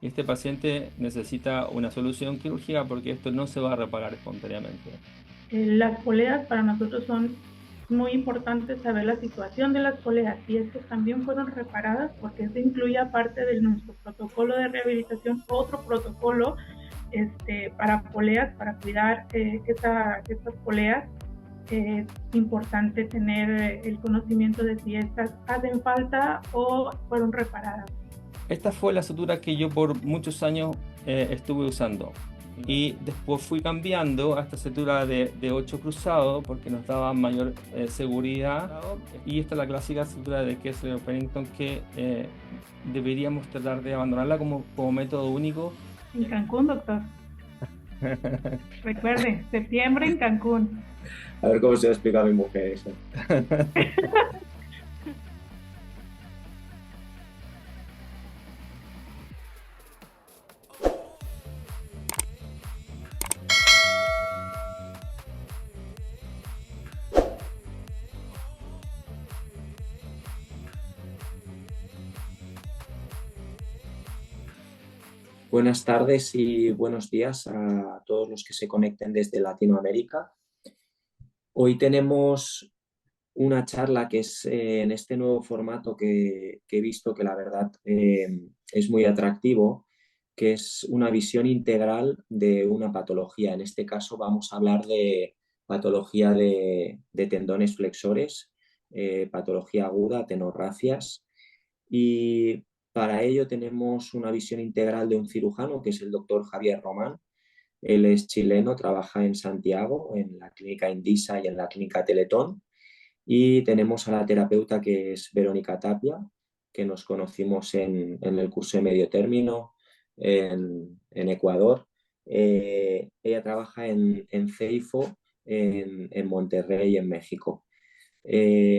y este paciente necesita una solución quirúrgica porque esto no se va a reparar espontáneamente. Las poleas para nosotros son muy importantes saber la situación de las poleas y es que también fueron reparadas porque eso incluye aparte de nuestro protocolo de rehabilitación otro protocolo para poleas, para cuidar estas poleas. Es importante tener el conocimiento de si estas hacen falta o fueron reparadas. Esta fue la sutura que yo por muchos años estuve usando. Y después fui cambiando a esta sutura de 8 cruzado porque nos daba mayor seguridad. Y esta es la clásica sutura de Kessler Pennington que deberíamos tratar de abandonarla como método único. En Cancún, doctor. Recuerde, septiembre en Cancún. A ver cómo se lo explica a mi mujer eso. Buenas tardes y buenos días a todos los que se conecten desde Latinoamérica. Hoy tenemos una charla que es en este nuevo formato que he visto que la verdad es muy atractivo, que es una visión integral de una patología. En este caso vamos a hablar de patología de tendones flexores, patología aguda, tenorracias. Y para ello tenemos una visión integral de un cirujano, que es el doctor Javier Román. Él es chileno, trabaja en Santiago, en la clínica Indisa y en la clínica Teletón. Y tenemos a la terapeuta que es Verónica Tapia, que nos conocimos en el curso de medio término en Ecuador. Ella trabaja en CEIFO, en Monterrey, en México.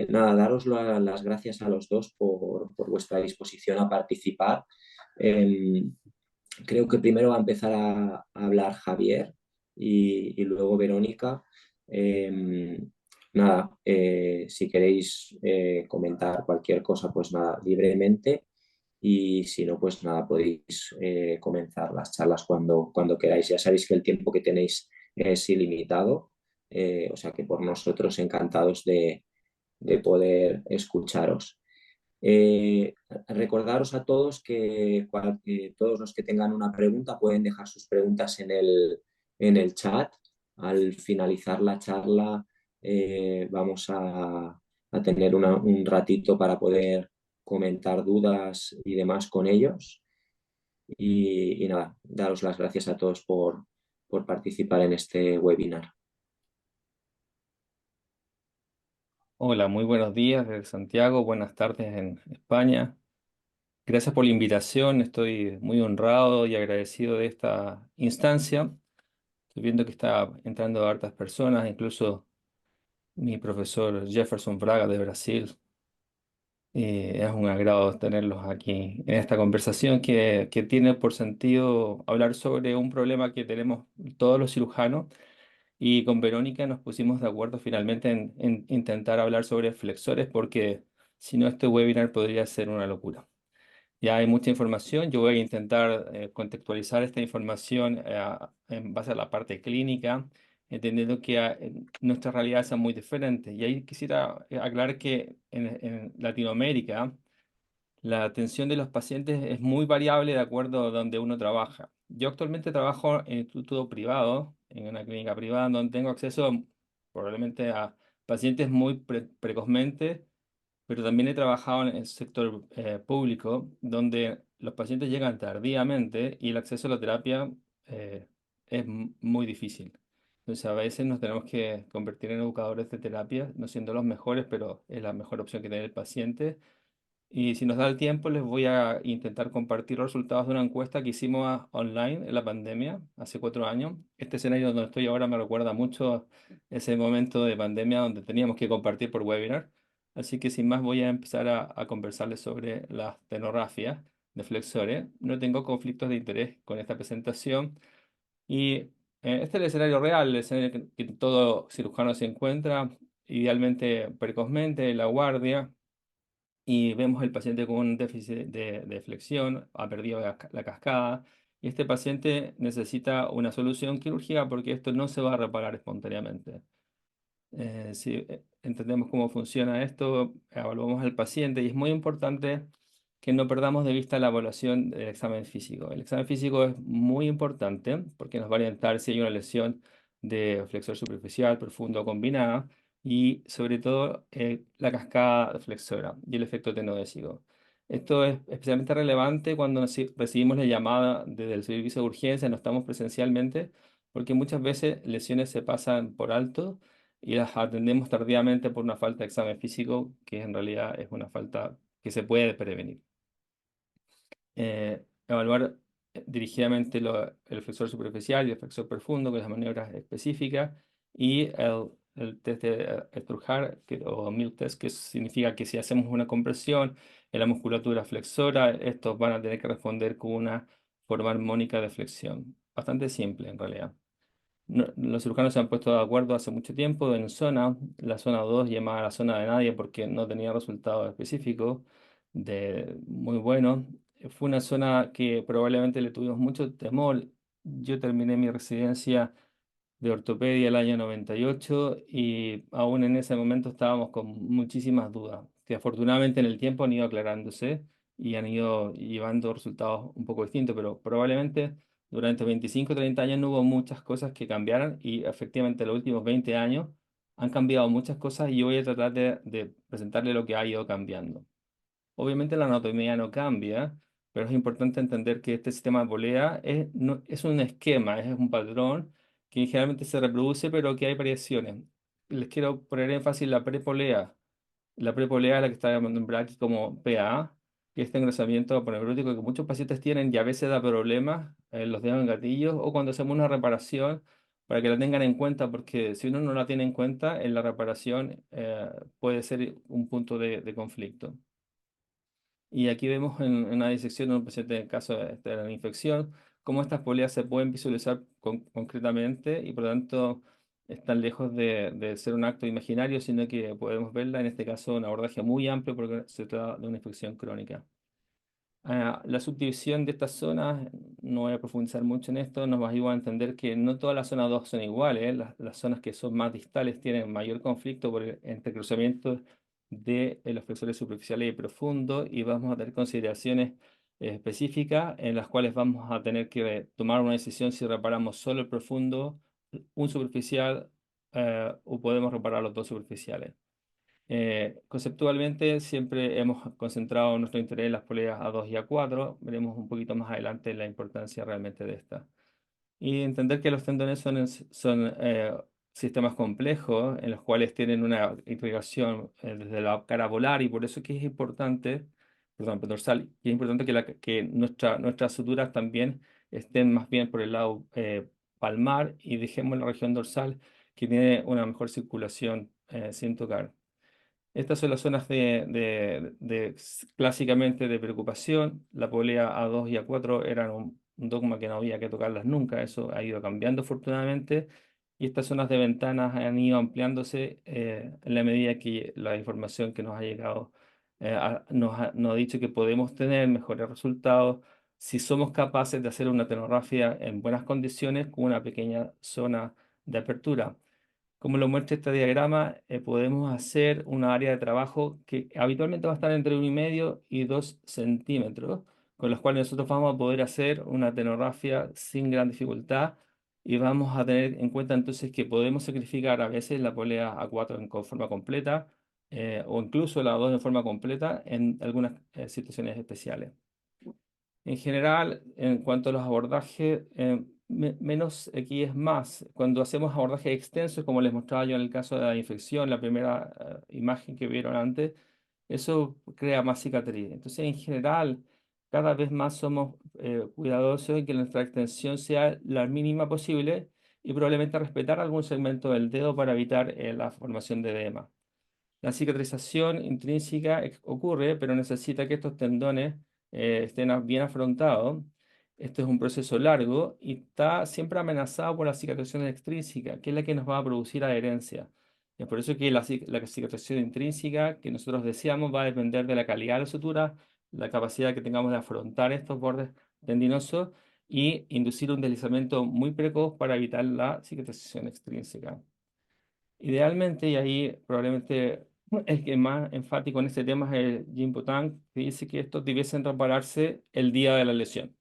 Nada, daros las gracias a los dos por vuestra disposición a participar. Eh, Creo que primero va a empezar a hablar Javier y luego Verónica. Eh, Nada, si queréis comentar cualquier cosa, pues nada, libremente. Y si no, pues nada, podéis comenzar las charlas cuando queráis. Ya sabéis que el tiempo que tenéis es ilimitado, o sea que por nosotros encantados de poder escucharos. Eh, Recordaros a todos que todos los que tengan una pregunta pueden dejar sus preguntas en el chat. Al finalizar la charla vamos a tener un ratito para poder comentar dudas y demás con ellos. Y nada, daros las gracias a todos por participar en este webinar. Hola, muy buenos días desde Santiago, buenas tardes en España. Gracias por la invitación, estoy muy honrado y agradecido de esta instancia. Estoy viendo que está entrando hartas personas, incluso mi profesor Jefferson Braga de Brasil. Es un agrado tenerlos aquí en esta conversación que tiene por sentido hablar sobre un problema que tenemos todos los cirujanos y con Verónica nos pusimos de acuerdo finalmente en intentar hablar sobre flexores porque si no este webinar podría ser una locura. Ya hay mucha información, yo voy a intentar contextualizar esta información en base a la parte clínica, entendiendo que nuestras realidades son muy diferentes. Y ahí quisiera aclarar que en Latinoamérica la atención de los pacientes es muy variable de acuerdo a donde uno trabaja. Yo actualmente trabajo en instituto privado, en una clínica privada, donde tengo acceso probablemente a pacientes muy precozmente, pero también he trabajado en el sector público, donde los pacientes llegan tardíamente y el acceso a la terapia eh, es muy difícil. Entonces, a veces nos tenemos que convertir en educadores de terapia, no siendo los mejores, pero es la mejor opción que tiene el paciente. Y si nos da el tiempo, les voy a intentar compartir los resultados de una encuesta que hicimos online en la pandemia, hace 4 años. Este escenario donde estoy ahora me recuerda mucho ese momento de pandemia donde teníamos que compartir por webinar. Así que sin más voy a empezar a conversarles sobre las tenografias de flexores. No tengo conflictos de interés con esta presentación. Y este es el escenario real, el escenario que todo cirujano se encuentra, idealmente precozmente, en la guardia. y vemos el paciente con un déficit de flexión, ha perdido la cascada, y este paciente necesita una solución quirúrgica porque esto no se va a reparar espontáneamente. Si entendemos cómo funciona esto, evaluamos al paciente y es muy importante que no perdamos de vista la evaluación del examen físico. El examen físico es muy importante porque nos va a orientar si hay una lesión de flexor superficial, profundo o combinada y sobre todo la cascada flexora y el efecto tenodésico. Esto es especialmente relevante cuando recibimos la llamada desde el servicio de urgencia, no estamos presencialmente, porque muchas veces lesiones se pasan por alto y las atendemos tardíamente por una falta de examen físico, que en realidad es una falta que se puede prevenir. Evaluar dirigidamente el flexor superficial y el flexor profundo con las maniobras específicas y el test de Sturhard o Milk test, que significa que si hacemos una compresión en la musculatura flexora, estos van a tener que responder con una forma armónica de flexión. Bastante simple en realidad. Los cirujanos se han puesto de acuerdo hace mucho tiempo en zona, la zona 2 llamada la zona de nadie porque no tenía resultados específicos muy buenos. Fue una zona que probablemente le tuvimos mucho temor. Yo terminé mi residencia de ortopedia el año 98 y aún en ese momento estábamos con muchísimas dudas, que afortunadamente en el tiempo han ido aclarándose y han ido llevando resultados un poco distintos, pero probablemente durante 25 o 30 años no hubo muchas cosas que cambiaran y efectivamente los últimos 20 años han cambiado muchas cosas y yo voy a tratar de presentarle lo que ha ido cambiando. Obviamente la anatomía no cambia, pero es importante entender que este sistema de polea es un esquema, es un patrón que generalmente se reproduce, pero que hay variaciones. Les quiero poner énfasis en la prepolea. La prepolea es la que está nombrada aquí como PA, que es este engrosamiento aponeurótico que muchos pacientes tienen y a veces da problemas en los dedos en gatillos o cuando hacemos una reparación para que la tengan en cuenta, porque si uno no la tiene en cuenta, en la reparación puede ser un punto de conflicto. Y aquí vemos en una disección de un paciente en caso de la infección, cómo estas poleas se pueden visualizar concretamente y por lo tanto están lejos de ser un acto imaginario, sino que podemos verla, en este caso, un abordaje muy amplio porque se trata de una infección crónica. La subdivisión de estas zonas, no voy a profundizar mucho en esto, nos va a ayudar a entender que no todas las zonas 2 son iguales, ¿eh? Las zonas que son más distales tienen mayor conflicto por el entrecruzamiento de los flexores superficiales y profundos y vamos a tener consideraciones específicas en las cuales vamos a tener que tomar una decisión si reparamos solo el profundo, un superficial o podemos reparar los dos superficiales. Conceptualmente siempre hemos concentrado nuestro interés en las poleas A2 y A4. Veremos un poquito más adelante la importancia realmente de esta. Y entender que los tendones son sistemas complejos en los cuales tienen una irrigación desde la cara volar y por eso que es importante, perdón, dorsal, y es importante que nuestras suturas también estén más bien por el lado palmar y dejemos la región dorsal que tiene una mejor circulación sin tocar. Estas son las zonas clásicamente de preocupación. La polea A2 y A4 eran un dogma que no había que tocarlas nunca. Eso ha ido cambiando afortunadamente. Y estas zonas de ventanas han ido ampliándose en la medida que la información que nos ha llegado nos ha dicho que podemos tener mejores resultados si somos capaces de hacer una tenografía en buenas condiciones con una pequeña zona de apertura. Como lo muestra este diagrama, podemos hacer una área de trabajo que habitualmente va a estar entre 1,5 y 2 centímetros, con los cuales nosotros vamos a poder hacer una tenografía sin gran dificultad y vamos a tener en cuenta entonces que podemos sacrificar a veces la polea A4 en forma completa o incluso la A2 en forma completa en algunas situaciones especiales. En general, en cuanto a los abordajes, menos aquí es más. Cuando hacemos abordajes extensos, como les mostraba yo en el caso de la infección, la primera imagen que vieron antes, eso crea más cicatriz. Entonces, en general, cada vez más somos cuidadosos en que nuestra extensión sea la mínima posible y probablemente respetar algún segmento del dedo para evitar la formación de edema. La cicatrización intrínseca ocurre, pero necesita que estos tendones estén bien afrontados. Este es un proceso largo y está siempre amenazado por la cicatrización extrínseca, que es la que nos va a producir adherencia. Es por eso que la cicatrización intrínseca que nosotros deseamos va a depender de la calidad de la sutura, la capacidad que tengamos de afrontar estos bordes tendinosos y inducir un deslizamiento muy precoz para evitar la cicatrización extrínseca. Idealmente, y ahí probablemente el que más enfático en este tema es el Jim Butang, que dice que estos debiesen repararse el día de la lesión.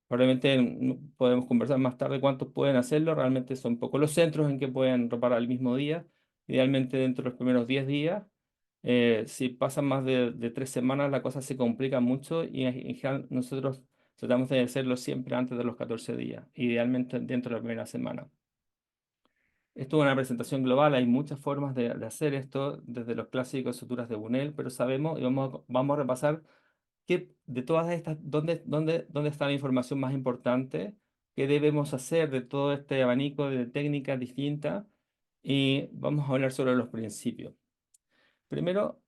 Probablemente podemos conversar más tarde cuántos pueden hacerlo. Realmente son pocos los centros en que pueden reparar el mismo día. Idealmente dentro de los primeros 10 días. Si pasan más de 3 semanas, la cosa se complica mucho y en general nosotros tratamos de hacerlo siempre antes de los 14 días, idealmente dentro de la primera semana. Esto es una presentación global, hay muchas formas de hacer esto, desde los clásicos suturas de Bunel, pero sabemos y vamos a repasar de todas estas, dónde está la información más importante, qué debemos hacer de todo este abanico de técnicas distintas y vamos a hablar sobre los principios. Primero,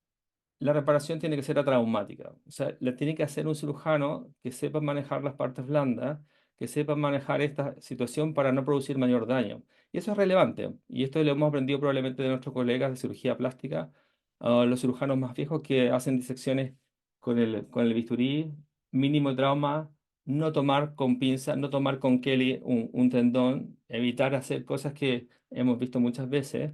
la reparación tiene que ser atraumática. O sea, la tiene que hacer un cirujano que sepa manejar las partes blandas, que sepa manejar esta situación para no producir mayor daño. Y eso es relevante. Y esto lo hemos aprendido probablemente de nuestros colegas de cirugía plástica, los cirujanos más viejos que hacen disecciones con el bisturí, mínimo trauma, no tomar con pinza, no tomar con Kelly un tendón, evitar hacer cosas que hemos visto muchas veces.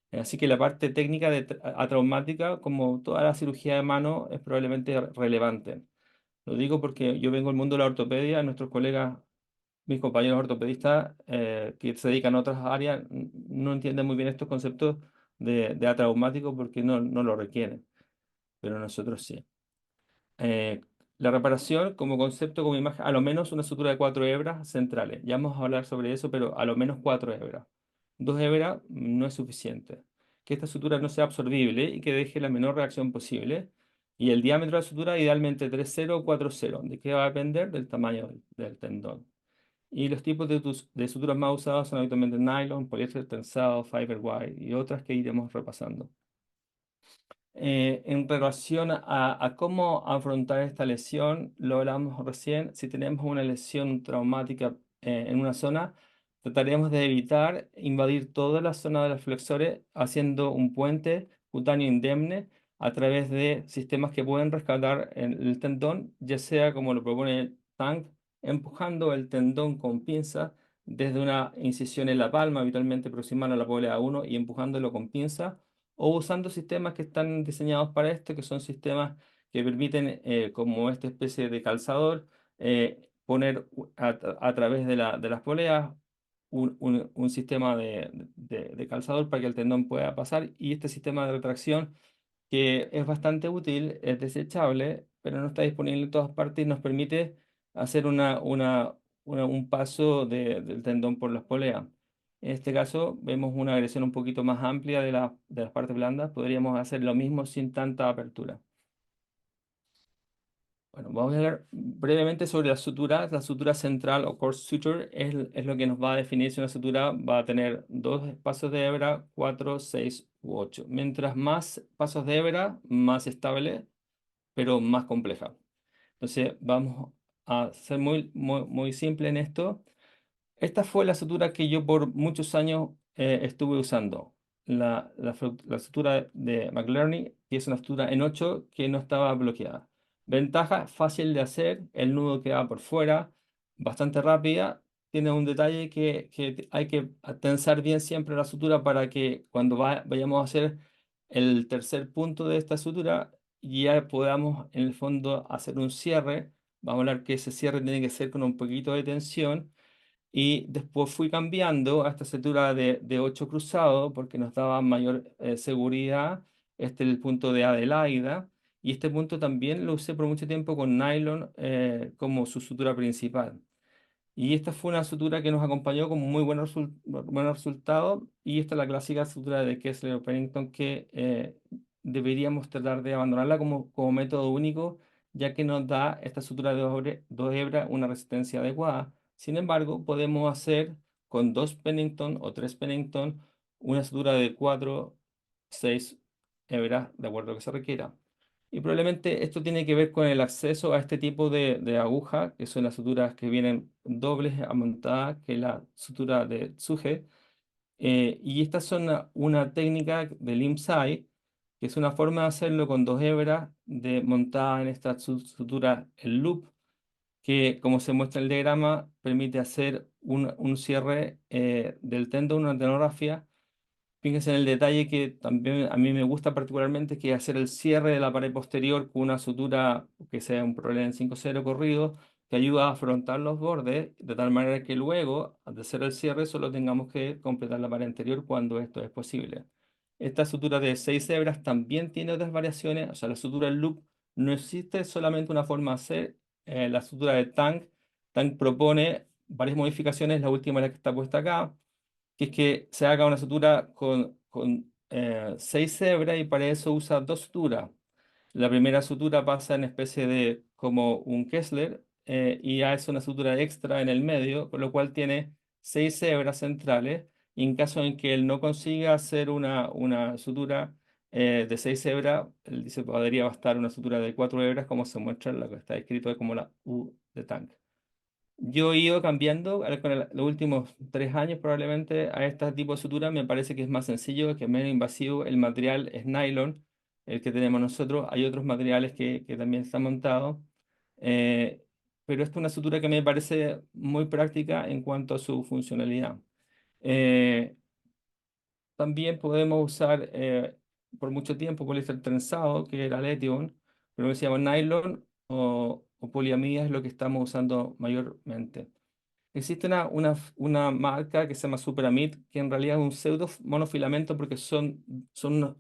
Así que la parte técnica atraumática, como toda la cirugía de mano, es probablemente relevante. Lo digo porque yo vengo del mundo de la ortopedia, nuestros colegas, mis compañeros ortopedistas que se dedican a otras áreas, no entienden muy bien estos conceptos de atraumático porque no lo requieren, pero nosotros sí. Eh, la reparación como concepto, como imagen, a lo menos una sutura de 4 hebras centrales. Ya vamos a hablar sobre eso, pero a lo menos 4 hebras. 2 hebras no es suficiente. Que esta sutura no sea absorbible y que deje la menor reacción posible. Y el diámetro de la sutura, idealmente 3,0 o 4,0. ¿De qué va a depender? Del tamaño del tendón. Y los tipos de suturas más usados son habitualmente nylon, poliéster tensado, fiberwire y otras que iremos repasando. En relación a cómo afrontar esta lesión, lo hablamos recién, si tenemos una lesión traumática en una zona, trataremos de evitar invadir toda la zona de los flexores haciendo un puente cutáneo indemne a través de sistemas que pueden rescatar el tendón, ya sea como lo propone Tank, empujando el tendón con pinzas desde una incisión en la palma, habitualmente proximal a la polea 1, y empujándolo con pinzas o usando sistemas que están diseñados para esto, que son sistemas que permiten, como esta especie de calzador, poner a través de las poleas un sistema de calzador para que el tendón pueda pasar y este sistema de retracción que es bastante útil, es desechable, pero no está disponible en todas partes y nos permite hacer un paso del tendón por las poleas. En este caso, vemos una agresión un poquito más amplia de las partes blandas. Podríamos hacer lo mismo sin tanta apertura. Bueno, vamos a hablar brevemente sobre las suturas. La sutura central o core suture es lo que nos va a definir si una sutura va a tener 2 pasos de hebra, 4, 6 u 8. Mientras más pasos de hebra, más estable, pero más compleja. Entonces, vamos a ser muy simple en esto. Esta fue la sutura que yo por muchos años estuve usando. La sutura de McLaren, que es una sutura en 8 que no estaba bloqueada. Ventaja, fácil de hacer, el nudo queda por fuera, bastante rápida. Tiene un detalle que hay que tensar bien siempre la sutura para que cuando vayamos a hacer el tercer punto de esta sutura, ya podamos en el fondo hacer un cierre. Vamos a hablar que ese cierre tiene que ser con un poquito de tensión y después fui cambiando a esta cintura de 8 cruzado porque nos daba mayor seguridad. Este es el punto de Adelaida. Y este punto también lo usé por mucho tiempo con nylon como su sutura principal. Y esta fue una sutura que nos acompañó con muy buenos resultados. Y esta es la clásica sutura de Kessler o Pennington que deberíamos tratar de abandonarla como método único, ya que nos da esta sutura de 2 hebras una resistencia adecuada. Sin embargo, podemos hacer con 2 Pennington o 3 Pennington una sutura de 4, 6 hebras, de acuerdo a lo que se requiera. Y probablemente esto tiene que ver con el acceso a este tipo de aguja, que son las suturas que vienen dobles montadas, que es la sutura de Tsuge, Y estas son una técnica del IMSAI, que es una forma de hacerlo con dos hebras montadas en esta sutura, el loop, que como se muestra en el diagrama, permite hacer un cierre del tendón, una tendonografía. Fíjense en el detalle que también a mí me gusta particularmente, que es hacer el cierre de la pared posterior con una sutura que sea un problema en 5-0 corrido, que ayuda a afrontar los bordes, de tal manera que luego, al hacer el cierre, solo tengamos que completar la pared anterior cuando esto es posible. Esta sutura de 6 hebras también tiene otras variaciones, o sea, la sutura del loop no existe solamente una forma de hacer. La sutura de Tang propone varias modificaciones, la última es la que está puesta acá, que es que se haga una sutura con 6 hebras, y para eso usa dos suturas. La primera sutura pasa en especie de como un Kessler, y hace una sutura extra en el medio, con lo cual tiene 6 hebras centrales. Y en caso en que él no consiga hacer una sutura de 6 hebras, él dice podría bastar una sutura de 4 hebras, como se muestra en lo que está escrito como la U de Tank. Yo he ido cambiando con los últimos 3 años probablemente a este tipo de sutura. Me parece que es más sencillo, que es menos invasivo. El material es nylon, el que tenemos nosotros. Hay otros materiales que también están montados. Eh, pero esta es una sutura que me parece muy práctica en cuanto a su funcionalidad. Eh, También podemos usar por mucho tiempo poliéster trenzado, que era Letion, pero decíamos nylon o poliamida es lo que estamos usando mayormente. Existe una marca que se llama Superamid, que en realidad es un pseudo monofilamento porque son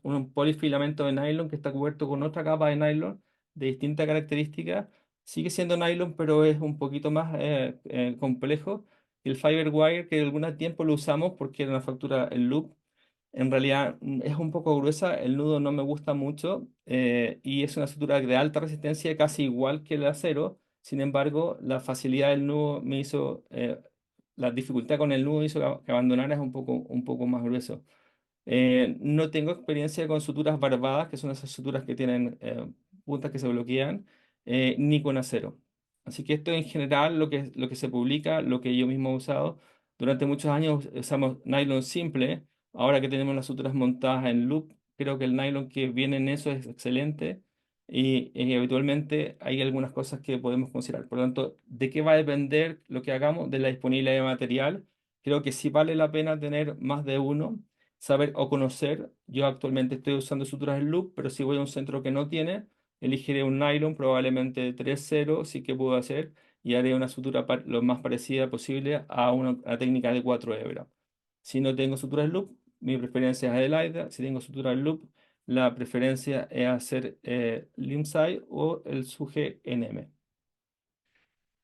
un polifilamento de nylon que está cubierto con otra capa de nylon de distintas características. Sigue siendo nylon, pero es un poquito más complejo. Y el Fiberwire, que de algún tiempo lo usamos porque era una factura, el loop, en realidad es un poco gruesa, el nudo no me gusta mucho, y es una sutura de alta resistencia, casi igual que el acero. Sin embargo, la facilidad del nudo me hizo, la dificultad con el nudo hizo que abandonara, es un poco más grueso. No tengo experiencia con suturas barbadas, que son esas suturas que tienen puntas que se bloquean, ni con acero. Así que esto en general, lo que se publica, lo que yo mismo he usado, durante muchos años usamos nylon simple. Ahora que tenemos las suturas montadas en loop, creo que el nylon que viene en eso es excelente, y habitualmente hay algunas cosas que podemos considerar. Por lo tanto, ¿de qué va a depender lo que hagamos? De la disponibilidad de material. Creo que sí vale la pena tener más de uno, saber o conocer. Yo actualmente estoy usando suturas en loop, pero si voy a un centro que no tiene, elegiré un nylon, probablemente de 3,0, sí que puedo hacer, y haré una sutura lo más parecida posible a una técnica de 4 hebras. Si no tengo sutura en loop, mi preferencia es Adelaida. Si tengo sutura en loop, la preferencia es hacer Limsai o el Suge NM.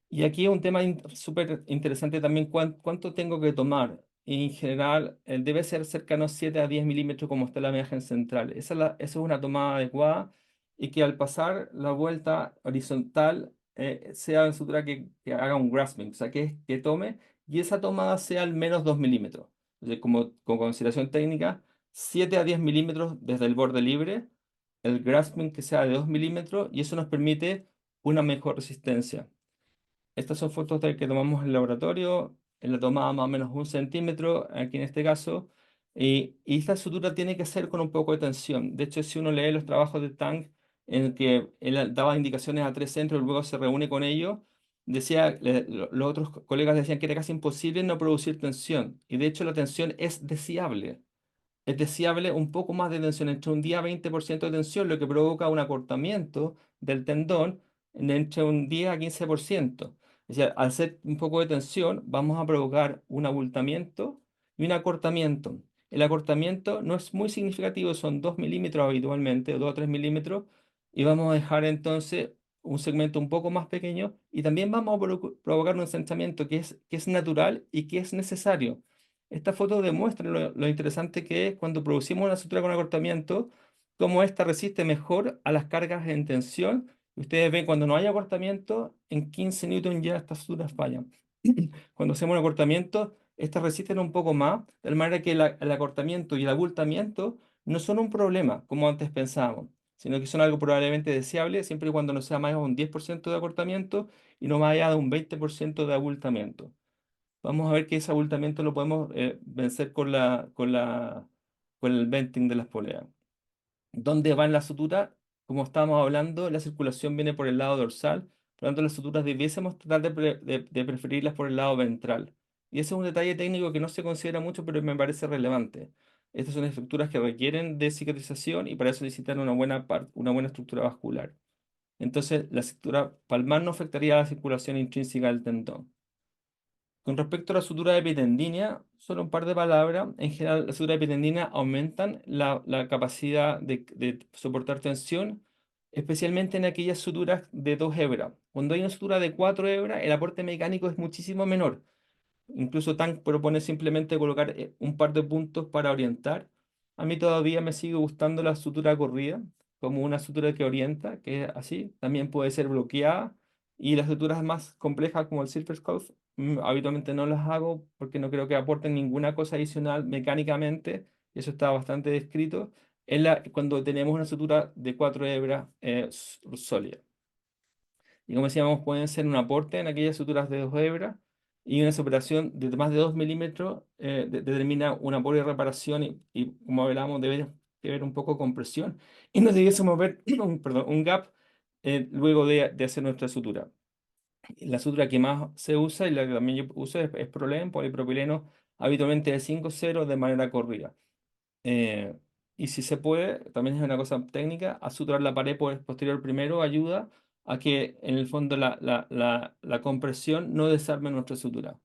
Y aquí un tema súper interesante también, ¿cuánto tengo que tomar? En general, debe ser cercano a 7 a 10 milímetros como está la imagen central. Esa es una tomada adecuada, y que al pasar la vuelta horizontal sea en sutura que haga un grasping, o sea, que tome, y esa tomada sea al menos 2 milímetros. Entonces, como consideración técnica, 7 a 10 milímetros desde el borde libre, el grasping que sea de 2 milímetros, y eso nos permite una mejor resistencia. Estas son fotos que tomamos en el laboratorio, en la tomada más o menos 1 centímetro, aquí en este caso, y esta sutura tiene que ser con un poco de tensión. De hecho, si uno lee los trabajos de Tang, en el que él daba indicaciones a 3 centros y luego se reúne con ellos, los otros colegas decían que era casi imposible no producir tensión, y de hecho la tensión es deseable un poco más de tensión, entre un día 20% de tensión, lo que provoca un acortamiento del tendón de entre un 10 a 15%. Es decir, al hacer un poco de tensión, vamos a provocar un abultamiento y un acortamiento. El acortamiento no es muy significativo, son 2 milímetros habitualmente, o 2 o 3 milímetros, y vamos a dejar entonces un segmento un poco más pequeño, y también vamos a provocar un ensanchamiento que es natural y que es necesario. Esta foto demuestra lo interesante que es cuando producimos una sutura con acortamiento, cómo esta resiste mejor a las cargas en tensión. Ustedes ven cuando no hay acortamiento, en 15 newton ya estas suturas fallan. Cuando hacemos un acortamiento, estas resisten un poco más, de tal manera que el acortamiento y el abultamiento no son un problema, como antes pensábamos, sino que son algo probablemente deseable, siempre y cuando no sea más de un 10% de acortamiento y no más allá de un 20% de abultamiento. vamos a ver que ese abultamiento lo podemos vencer con el venting de las poleas. ¿Dónde van las suturas? Como estábamos hablando, la circulación viene por el lado dorsal, por lo tanto las suturas debiésemos tratar de preferirlas por el lado ventral. Y ese es un detalle técnico que no se considera mucho, pero me parece relevante. Estas son estructuras que requieren de cicatrización y para eso necesitan una buena estructura vascular. Entonces, la sutura palmar no afectaría la circulación intrínseca del tendón. Con respecto a la sutura epitendínea, solo un par de palabras. En general, las suturas epitendíneas aumentan la capacidad de soportar tensión, especialmente en aquellas suturas de 2 hebras. Cuando hay una sutura de 4 hebras, el aporte mecánico es muchísimo menor. Incluso Tang propone simplemente colocar un par de puntos para orientar. A mí todavía me sigue gustando la sutura corrida, como una sutura que orienta, que es así. También puede ser bloqueada. Y las suturas más complejas, como el Silver Sculpt, habitualmente no las hago porque no creo que aporten ninguna cosa adicional mecánicamente. Y eso está bastante descrito. Cuando tenemos una sutura de 4 hebras sólida. Y como decíamos, pueden ser un aporte en aquellas suturas de 2 hebras y una superación de más de 2 milímetros determina una pobre reparación y como hablábamos, debe ver un poco con presión y no debiésemos ver un gap luego de hacer nuestra sutura. La sutura que más se usa y la que también yo uso es Prolén, polipropileno, habitualmente de 5,0 de manera corrida. Eh, y si se puede, también es una cosa técnica, a suturar la pared posterior primero ayuda a que en el fondo la compresión no desarme nuestra sutura.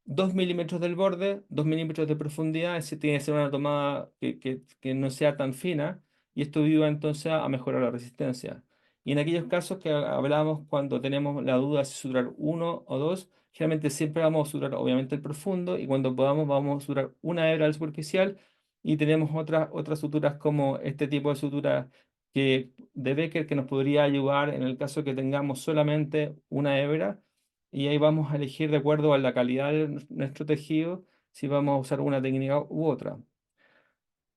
2 milímetros del borde, 2 milímetros de profundidad, ese tiene que ser una tomada que no sea tan fina y esto ayuda entonces a mejorar la resistencia. Y en aquellos casos que hablamos cuando tenemos la duda si suturar uno o dos, generalmente siempre vamos a suturar obviamente el profundo y cuando podamos vamos a suturar una hebra al superficial y tenemos otras suturas como este tipo de suturas de Becker que nos podría ayudar en el caso que tengamos solamente una hebra y ahí vamos a elegir de acuerdo a la calidad de nuestro tejido si vamos a usar una técnica u otra.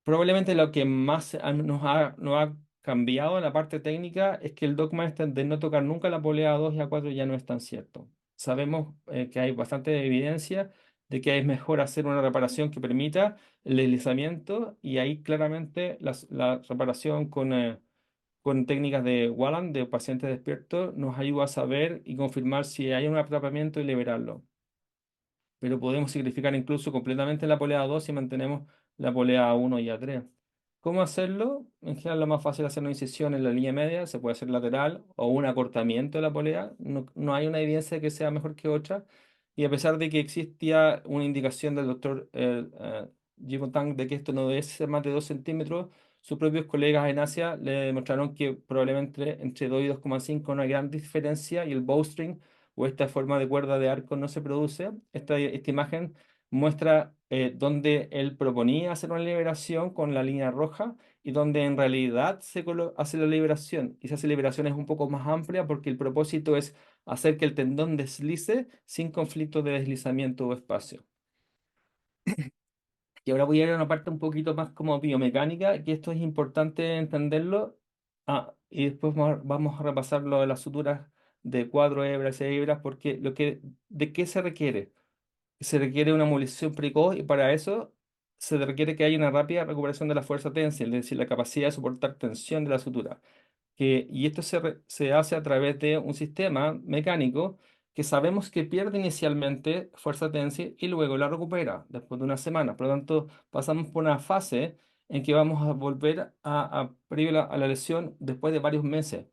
Probablemente lo que más nos ha cambiado en la parte técnica es que el dogma este de no tocar nunca la polea 2 y A4 ya no es tan cierto. Sabemos que hay bastante evidencia de que es mejor hacer una reparación que permita el deslizamiento y ahí claramente la reparación con técnicas de Walland, de pacientes despiertos, nos ayuda a saber y confirmar si hay un atrapamiento y liberarlo. Pero podemos sacrificar incluso completamente la polea 2 si mantenemos la polea A1 y A3. ¿Cómo hacerlo? En general, lo más fácil es hacer una incisión en la línea media, se puede hacer lateral o un acortamiento de la polea. No hay una evidencia de que sea mejor que otra. Y a pesar de que existía una indicación del doctor Jimon Tang de que esto no debe ser más de 2 centímetros, sus propios colegas en Asia le demostraron que probablemente entre 2 y 2,5 una gran diferencia y el bowstring o esta forma de cuerda de arco no se produce. Esta imagen muestra donde él proponía hacer una liberación con la línea roja y donde en realidad hace la liberación. Y esa liberación es un poco más amplia porque el propósito es hacer que el tendón deslice sin conflicto de deslizamiento o espacio. Y ahora voy a ir a una parte un poquito más como biomecánica, que esto es importante entenderlo. Y después vamos a repasar lo de las suturas de 4 hebras, 6 hebras, porque ¿de qué se requiere? Se requiere una movilización precoz y para eso se requiere que haya una rápida recuperación de la fuerza tensa, es decir, la capacidad de soportar tensión de la sutura y esto se hace a través de un sistema mecánico que sabemos que pierde inicialmente fuerza tensa y luego la recupera después de una semana. Por lo tanto, pasamos por una fase en que vamos a volver previo a la lesión después de varios meses.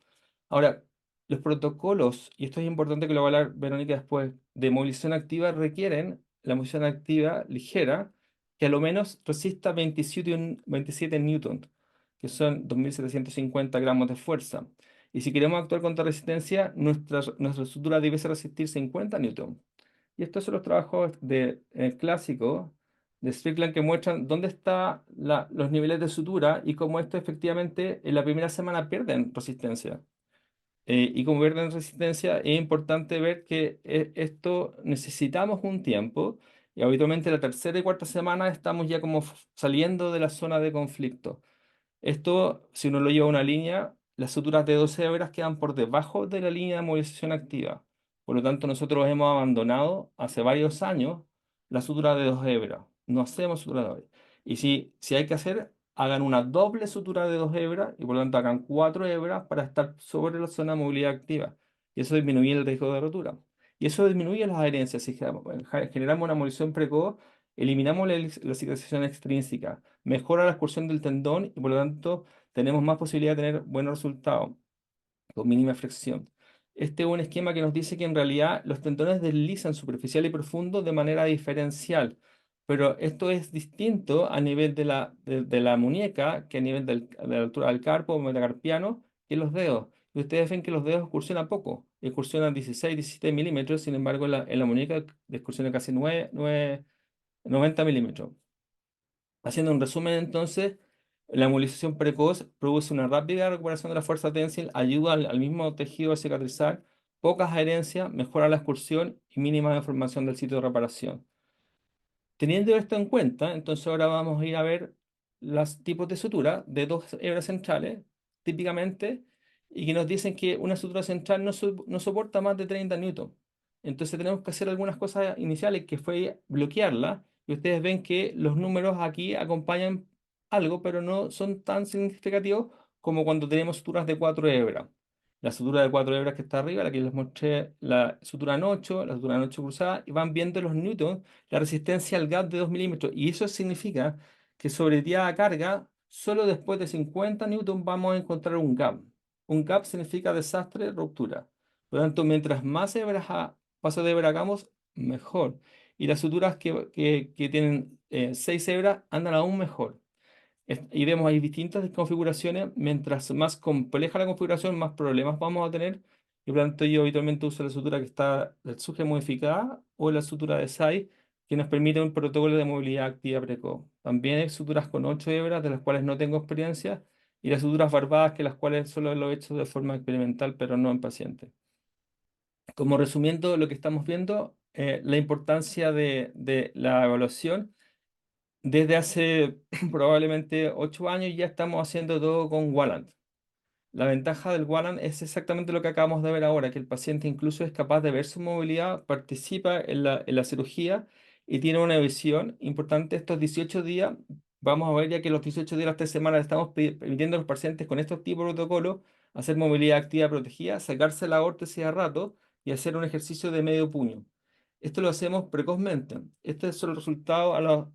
Ahora, los protocolos, y esto es importante que lo va a hablar Verónica después, de movilización activa requieren la movilización activa ligera que a lo menos resista 27 newton que son 2.750 gramos de fuerza. Y si queremos actuar contra resistencia, nuestra estructura debe resistir 50 newton. Y estos son los trabajos clásicos de Strickland que muestran dónde están los niveles de sutura y cómo esto efectivamente en la primera semana pierden resistencia. Y como pierden resistencia, es importante ver que esto necesitamos un tiempo y habitualmente la tercera y cuarta semana estamos ya como saliendo de la zona de conflicto. Esto, si uno lo lleva a una línea, las suturas de 12 hebras quedan por debajo de la línea de movilización activa. Por lo tanto, nosotros hemos abandonado hace varios años la sutura de 2 hebras. No hacemos sutura de 2 hebras. Y si hay que hacer, hagan una doble sutura de 2 hebras y por lo tanto hagan 4 hebras para estar sobre la zona de movilidad activa. Y eso disminuye el riesgo de rotura. Y eso disminuye las adherencias. Si generamos una movilización precoz, eliminamos la cicatrización extrínseca, mejora la excursión del tendón y por lo tanto tenemos más posibilidad de tener buenos resultados con mínima flexión. Este es un esquema que nos dice que en realidad los tendones deslizan superficial y profundo de manera diferencial, pero esto es distinto a nivel de la muñeca que a nivel de la altura del carpo o metacarpiano que los dedos. Y ustedes ven que los dedos excursionan poco, excursionan 16, 17 milímetros, sin embargo en la muñeca excursionan casi 90 milímetros. Haciendo un resumen, entonces, la movilización precoz produce una rápida recuperación de la fuerza tensil, ayuda al mismo tejido a cicatrizar, pocas adherencias, mejora la excursión y mínima deformación del sitio de reparación. Teniendo esto en cuenta, entonces ahora vamos a ir a ver los tipos de sutura de 2 hebras centrales, típicamente, y que nos dicen que una sutura central no soporta más de 30 newton. Entonces tenemos que hacer algunas cosas iniciales, que fue bloquearla, y ustedes ven que los números aquí acompañan algo, pero no son tan significativos como cuando tenemos suturas de 4 hebras. La sutura de 4 hebras que está arriba, la que les mostré, la sutura en 8, la sutura en 8 cruzada, y van viendo los newtons, la resistencia al gap de 2 milímetros. Y eso significa que sobre tirada carga, solo después de 50 newtons vamos a encontrar un gap. Un gap significa desastre, ruptura. Por lo tanto, mientras más paso de hebra hagamos, mejor. Y las suturas que tienen 6 hebras andan aún mejor. Y vemos hay distintas configuraciones. Mientras más compleja la configuración, más problemas vamos a tener. Y por lo tanto, yo habitualmente uso la sutura que está del SUGE modificada o la sutura de SAI, que nos permite un protocolo de movilidad activa precoz. También hay suturas con 8 hebras, de las cuales no tengo experiencia, y las suturas barbadas, que las cuales solo lo he hecho de forma experimental, pero no en pacientes. Como resumiendo lo que estamos viendo, la importancia de la evaluación. Desde hace probablemente 8 años ya estamos haciendo todo con Walland. La ventaja del Walland es exactamente lo que acabamos de ver ahora, que el paciente incluso es capaz de ver su movilidad, participa en la cirugía y tiene una visión importante estos 18 días. Vamos a ver ya que los 18 días, las 3 semanas, estamos permitiendo a los pacientes con estos tipos de protocolos hacer movilidad activa protegida, sacarse la órtesis a rato y hacer un ejercicio de medio puño. Esto lo hacemos precozmente. Este es el resultado a los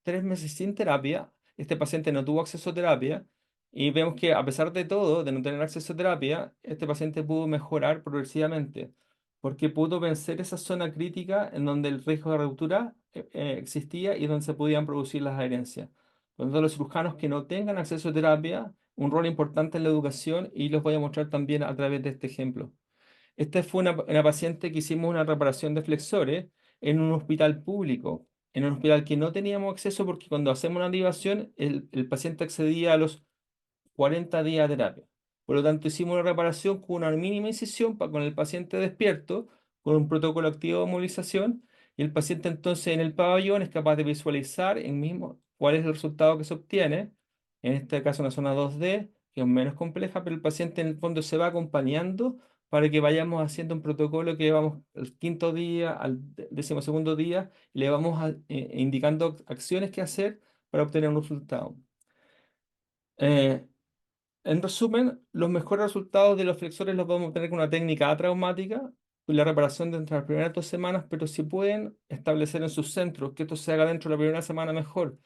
3 meses sin terapia. Este paciente no tuvo acceso a terapia y vemos que a pesar de todo, de no tener acceso a terapia, este paciente pudo mejorar progresivamente porque pudo vencer esa zona crítica en donde el riesgo de ruptura existía y donde se podían producir las adherencias. Por lo tanto, los cirujanos que no tengan acceso a terapia, un rol importante en la educación y los voy a mostrar también a través de este ejemplo. Esta fue una paciente que hicimos una reparación de flexores en un hospital público, en un hospital que no teníamos acceso porque cuando hacemos una derivación, el paciente accedía a los 40 días de terapia. Por lo tanto, hicimos una reparación con una mínima incisión con el paciente despierto, con un protocolo activo de movilización, y el paciente entonces en el pabellón es capaz de visualizar en mismo cuál es el resultado que se obtiene, en este caso una zona 2D, que es menos compleja, pero el paciente en el fondo se va acompañando para que vayamos haciendo un protocolo que vamos al quinto día, al 12.º día, y le vamos indicando acciones que hacer para obtener un resultado. Eh, en resumen, los mejores resultados de los flexores los vamos a obtener con una técnica atraumática y la reparación dentro de las primeras 2 semanas, pero si pueden establecer en sus centros que esto se haga dentro de la primera semana, mejor.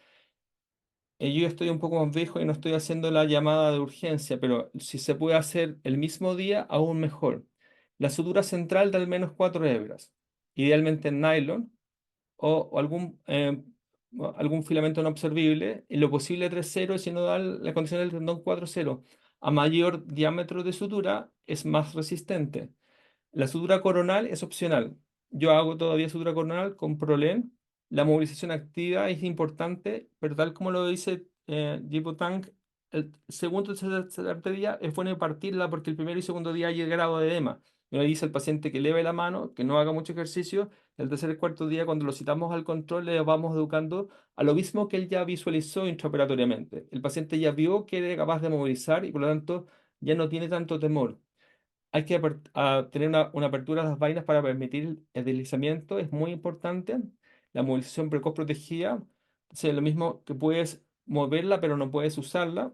Yo ya estoy un poco más viejo y no estoy haciendo la llamada de urgencia, pero si se puede hacer el mismo día, aún mejor. La sutura central de al menos 4 hebras, idealmente en nylon o algún filamento no absorbible, en lo posible 3,0 y si no da la condición del tendón 4,0. A mayor diámetro de sutura es más resistente. La sutura coronal es opcional. Yo hago todavía sutura coronal con Prolene. La movilización activa es importante, pero tal como lo dice Tank, el segundo y tercer día es bueno partirla porque el primero y segundo día hay el grado de edema. Yo le dice al paciente que eleve la mano, que no haga mucho ejercicio. El tercer y cuarto día, cuando lo citamos al control, le vamos educando a lo mismo que él ya visualizó intraoperatoriamente. El paciente ya vio que era capaz de movilizar y por lo tanto ya no tiene tanto temor. hay que tener una apertura de las vainas para permitir el deslizamiento, es muy importante. La movilización precoz protegida, o sea, lo mismo que puedes moverla, pero no puedes usarla.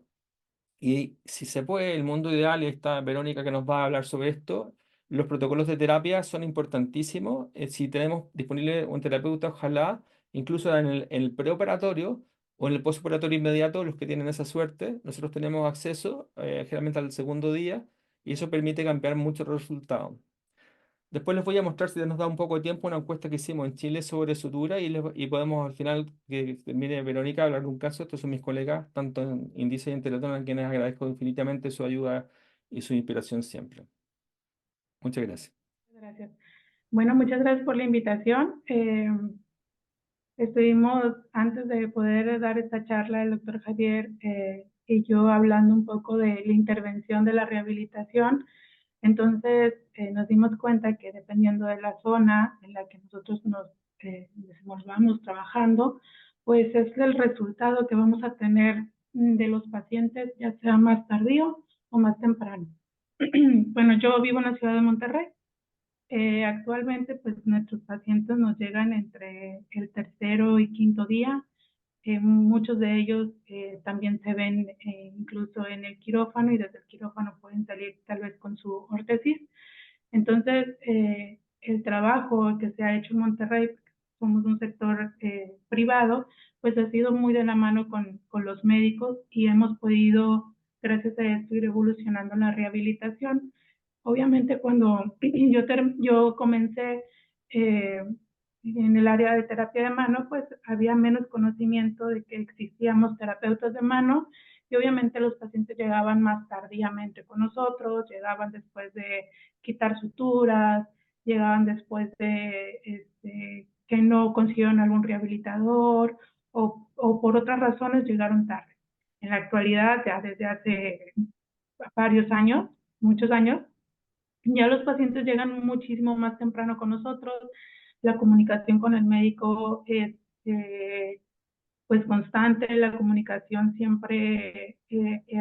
Y si se puede, el mundo ideal, y está Verónica que nos va a hablar sobre esto, los protocolos de terapia son importantísimos. Si tenemos disponible un terapeuta, ojalá, incluso en el preoperatorio o en el postoperatorio inmediato, los que tienen esa suerte, nosotros tenemos acceso generalmente al segundo día y eso permite cambiar muchos resultados. Después les voy a mostrar, si nos da un poco de tiempo, una encuesta que hicimos en Chile sobre sutura y podemos al final, que termine Verónica, hablar de un caso. Estos son mis colegas, tanto en Indice y en Teletón, a quienes agradezco infinitamente su ayuda y su inspiración siempre. Muchas gracias. Gracias. Bueno, muchas gracias por la invitación. Estuvimos, antes de poder dar esta charla, el doctor Javier y yo hablando un poco de la intervención de la rehabilitación. Entonces nos dimos cuenta que dependiendo de la zona en la que nosotros nos desenvolvamos trabajando, pues es el resultado que vamos a tener de los pacientes, ya sea más tardío o más temprano. Bueno, yo vivo en la ciudad de Monterrey. Actualmente, pues nuestros pacientes nos llegan entre el tercero y quinto día. Muchos de ellos también se ven incluso en el quirófano y desde el quirófano pueden salir tal vez con su órtesis. Entonces, el trabajo que se ha hecho en Monterrey, porque somos un sector privado, pues ha sido muy de la mano con los médicos y hemos podido, gracias a esto, ir evolucionando en la rehabilitación. Obviamente, cuando yo comencé eh, en el área de terapia de mano, pues había menos conocimiento de que existíamos terapeutas de mano y obviamente los pacientes llegaban más tardíamente con nosotros, llegaban después de quitar suturas, llegaban después de que no consiguieron algún rehabilitador o por otras razones llegaron tarde. En la actualidad, ya desde hace varios años, muchos años, ya los pacientes llegan muchísimo más temprano con nosotros, la comunicación con el médico es pues constante, la comunicación siempre,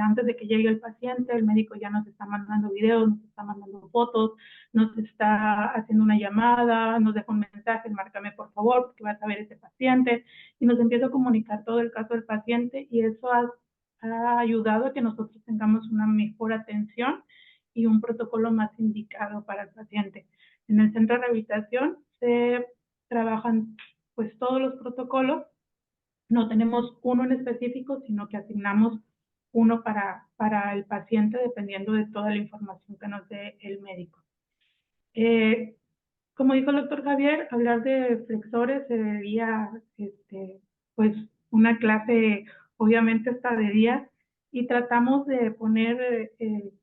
antes de que llegue el paciente, el médico ya nos está mandando videos, nos está mandando fotos, nos está haciendo una llamada, nos deja un mensaje, márcame por favor, porque vas a ver ese paciente, y nos empieza a comunicar todo el caso del paciente, y eso ha ayudado a que nosotros tengamos una mejor atención y un protocolo más indicado para el paciente. En el centro de rehabilitación se trabajan pues todos los protocolos, no tenemos uno en específico, sino que asignamos uno para el paciente dependiendo de toda la información que nos dé el médico. Como dijo el doctor Javier, hablar de flexores sería pues una clase obviamente hasta de días y tratamos de poner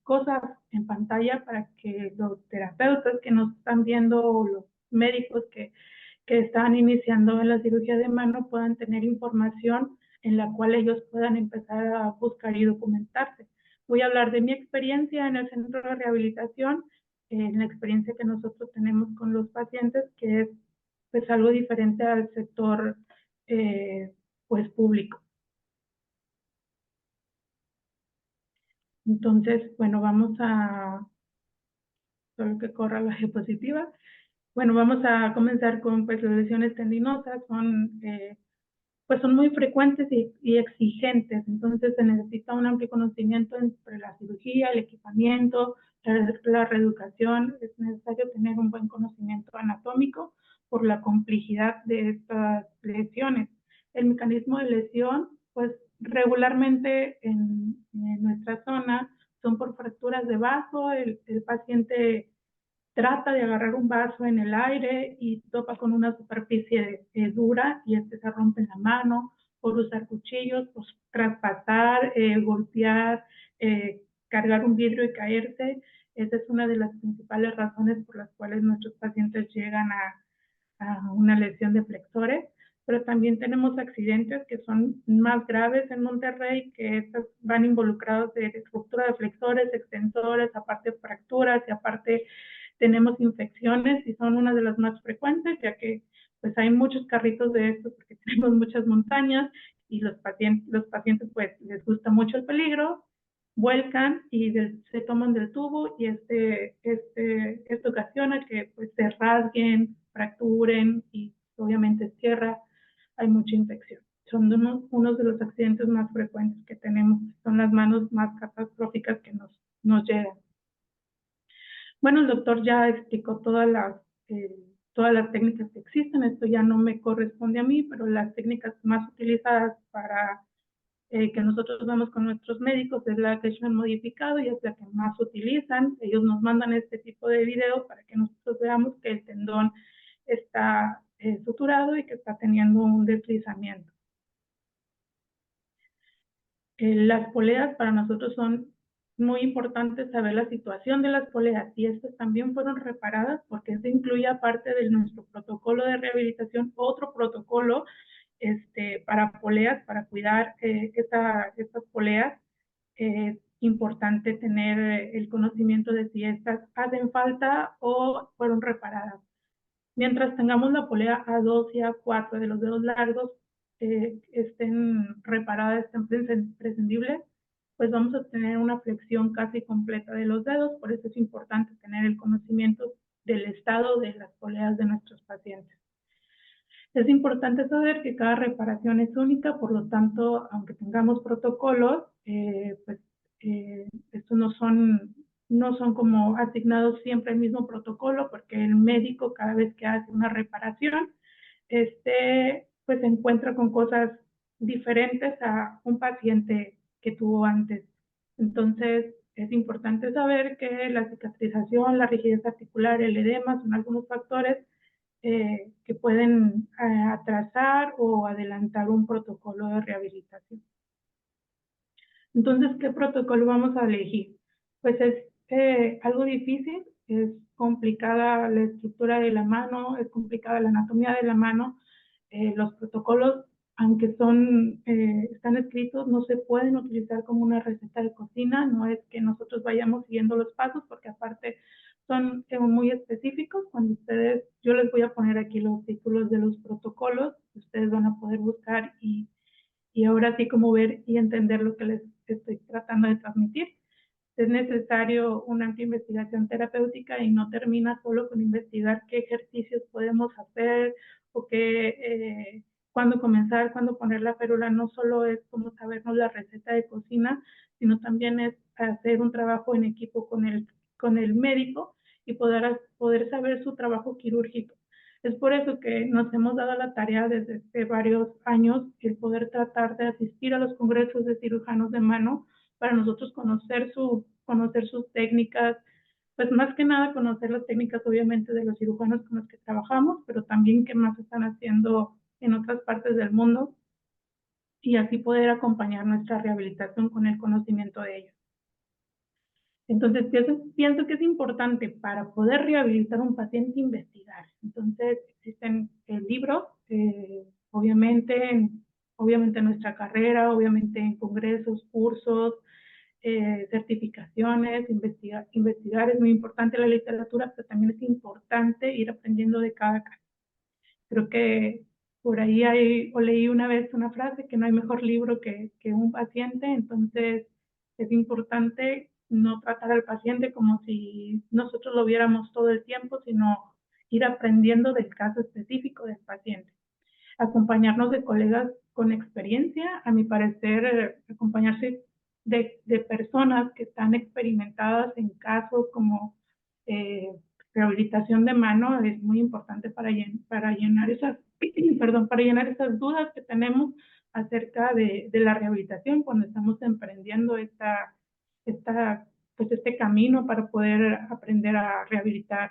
cosas en pantalla para que los terapeutas que nos están viendo o los médicos que están iniciando en la cirugía de mano puedan tener información en la cual ellos puedan empezar a buscar y documentarse. Voy a hablar de mi experiencia en el centro de rehabilitación, en la experiencia que nosotros tenemos con los pacientes, que es pues algo diferente al sector pues público. Entonces, bueno, vamos a, solo que corra la diapositiva. Bueno, vamos a comenzar con pues las lesiones tendinosas, pues son muy frecuentes y exigentes, entonces se necesita un amplio conocimiento entre la cirugía, el equipamiento, la reeducación, es necesario tener un buen conocimiento anatómico por la complejidad de estas lesiones. El mecanismo de lesión, pues regularmente en nuestra zona son por fracturas de vaso, el paciente trata de agarrar un vaso en el aire y topa con una superficie dura y se rompe en la mano, por usar cuchillos, pues, traspasar, golpear, cargar un vidrio y caerse. Esa es una de las principales razones por las cuales nuestros pacientes llegan a una lesión de flexores, pero también tenemos accidentes que son más graves en Monterrey, que estos van involucrados de ruptura de flexores, extensores, aparte fracturas y aparte tenemos infecciones y son una de las más frecuentes, ya que pues hay muchos carritos de estos porque tenemos muchas montañas y los pacientes pues les gusta mucho el peligro vuelcan y se toman del tubo y esto ocasiona que pues, se rasguen, fracturen y obviamente cierra, hay mucha infección. Son unos de los accidentes más frecuentes que tenemos, son las manos más catastróficas que nos llegan. Bueno, el doctor ya explicó todas las técnicas que existen, esto ya no me corresponde a mí, pero las técnicas más utilizadas para que nosotros vemos con nuestros médicos es la Leishman modificado y es la que más utilizan. Ellos nos mandan este tipo de video para que nosotros veamos que el tendón está suturado y que está teniendo un deslizamiento. Las poleas para nosotros son muy importantes saber la situación de las poleas y estas también fueron reparadas porque esto incluye aparte de nuestro protocolo de rehabilitación otro protocolo para poleas, para cuidar estas poleas. Es importante tener el conocimiento de si estas hacen falta o fueron reparadas. Mientras tengamos la polea A2 y A4 de los dedos largos estén reparadas, estén prescindibles, pues vamos a tener una flexión casi completa de los dedos. Por eso es importante tener el conocimiento del estado de las poleas de nuestros pacientes. Es importante saber que cada reparación es única, por lo tanto, aunque tengamos protocolos, estos no son como asignados siempre el mismo protocolo, porque el médico cada vez que hace una reparación, pues se encuentra con cosas diferentes a un paciente que tuvo antes. Entonces, es importante saber que la cicatrización, la rigidez articular, el edema son algunos factores que pueden atrasar o adelantar un protocolo de rehabilitación. Entonces, ¿qué protocolo vamos a elegir? Pues es algo difícil, es complicada la estructura de la mano, es complicada la anatomía de la mano. Los protocolos, aunque están escritos, no se pueden utilizar como una receta de cocina, no es que nosotros vayamos siguiendo los pasos, porque aparte son muy específicos. Yo les voy a poner aquí los títulos de los protocolos, ustedes van a poder buscar y ahora sí como ver y entender lo que les estoy tratando de transmitir. Es necesario una amplia investigación terapéutica y no termina solo con investigar qué ejercicios podemos hacer o cuándo comenzar, cuándo poner la férula. No solo es como sabernos la receta de cocina, sino también es hacer un trabajo en equipo con el médico y poder saber su trabajo quirúrgico. Es por eso que nos hemos dado la tarea desde hace varios años el poder tratar de asistir a los congresos de cirujanos de mano para nosotros conocer sus técnicas, pues más que nada conocer las técnicas obviamente de los cirujanos con los que trabajamos, pero también qué más están haciendo en otras partes del mundo y así poder acompañar nuestra rehabilitación con el conocimiento de ellos. Entonces, pienso que es importante para poder rehabilitar a un paciente investigar. Entonces, existen libros, obviamente en nuestra carrera, obviamente en congresos, cursos, certificaciones, investigar es muy importante la literatura, pero también es importante ir aprendiendo de cada caso. Creo que por ahí leí una vez una frase que no hay mejor libro que un paciente, entonces es importante no tratar al paciente como si nosotros lo viéramos todo el tiempo, sino ir aprendiendo del caso específico del paciente. Acompañarnos de colegas con experiencia, a mi parecer, acompañarse de personas que están experimentadas en casos como rehabilitación de mano es muy importante para llenar esas, para llenar esas dudas que tenemos acerca de la rehabilitación cuando estamos emprendiendo pues este camino para poder aprender a rehabilitar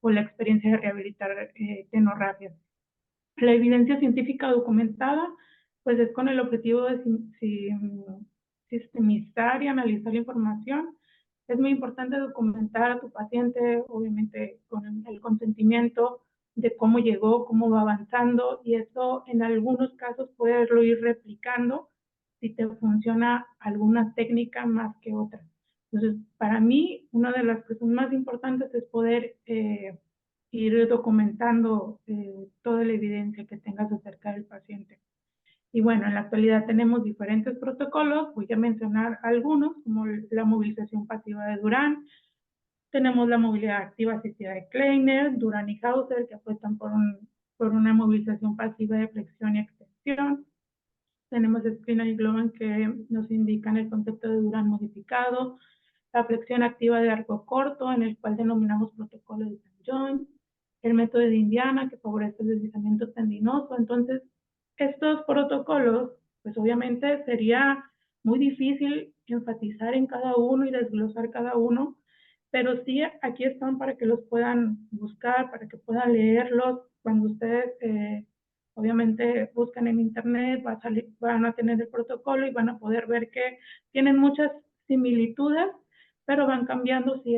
o la experiencia de rehabilitar tenorragias. La evidencia científica documentada, pues es con el objetivo de sistemizar y analizar la información. Es muy importante documentar a tu paciente, obviamente con el consentimiento de cómo llegó, cómo va avanzando, y eso en algunos casos poderlo ir replicando si te funciona alguna técnica más que otra. Entonces, para mí, una de las cosas más importantes es poder ir documentando toda la evidencia que tengas acerca del paciente. Y bueno, en la actualidad tenemos diferentes protocolos, voy a mencionar algunos, como la movilización pasiva de Durán, tenemos la movilidad activa asistida de Kleiner, Durán y Hauser, que apuestan por una movilización pasiva de flexión y extensión. Tenemos Skinner y Globan que nos indican el concepto de Durán modificado, la flexión activa de arco corto, en el cual denominamos protocolo de St. John, el método de Indiana, que favorece el deslizamiento tendinoso. Entonces, estos protocolos, pues obviamente sería muy difícil enfatizar en cada uno y desglosar cada uno, pero sí aquí están para que los puedan buscar, para que puedan leerlos. Cuando ustedes obviamente buscan en internet, van a tener el protocolo y van a poder ver que tienen muchas similitudes, pero van cambiando si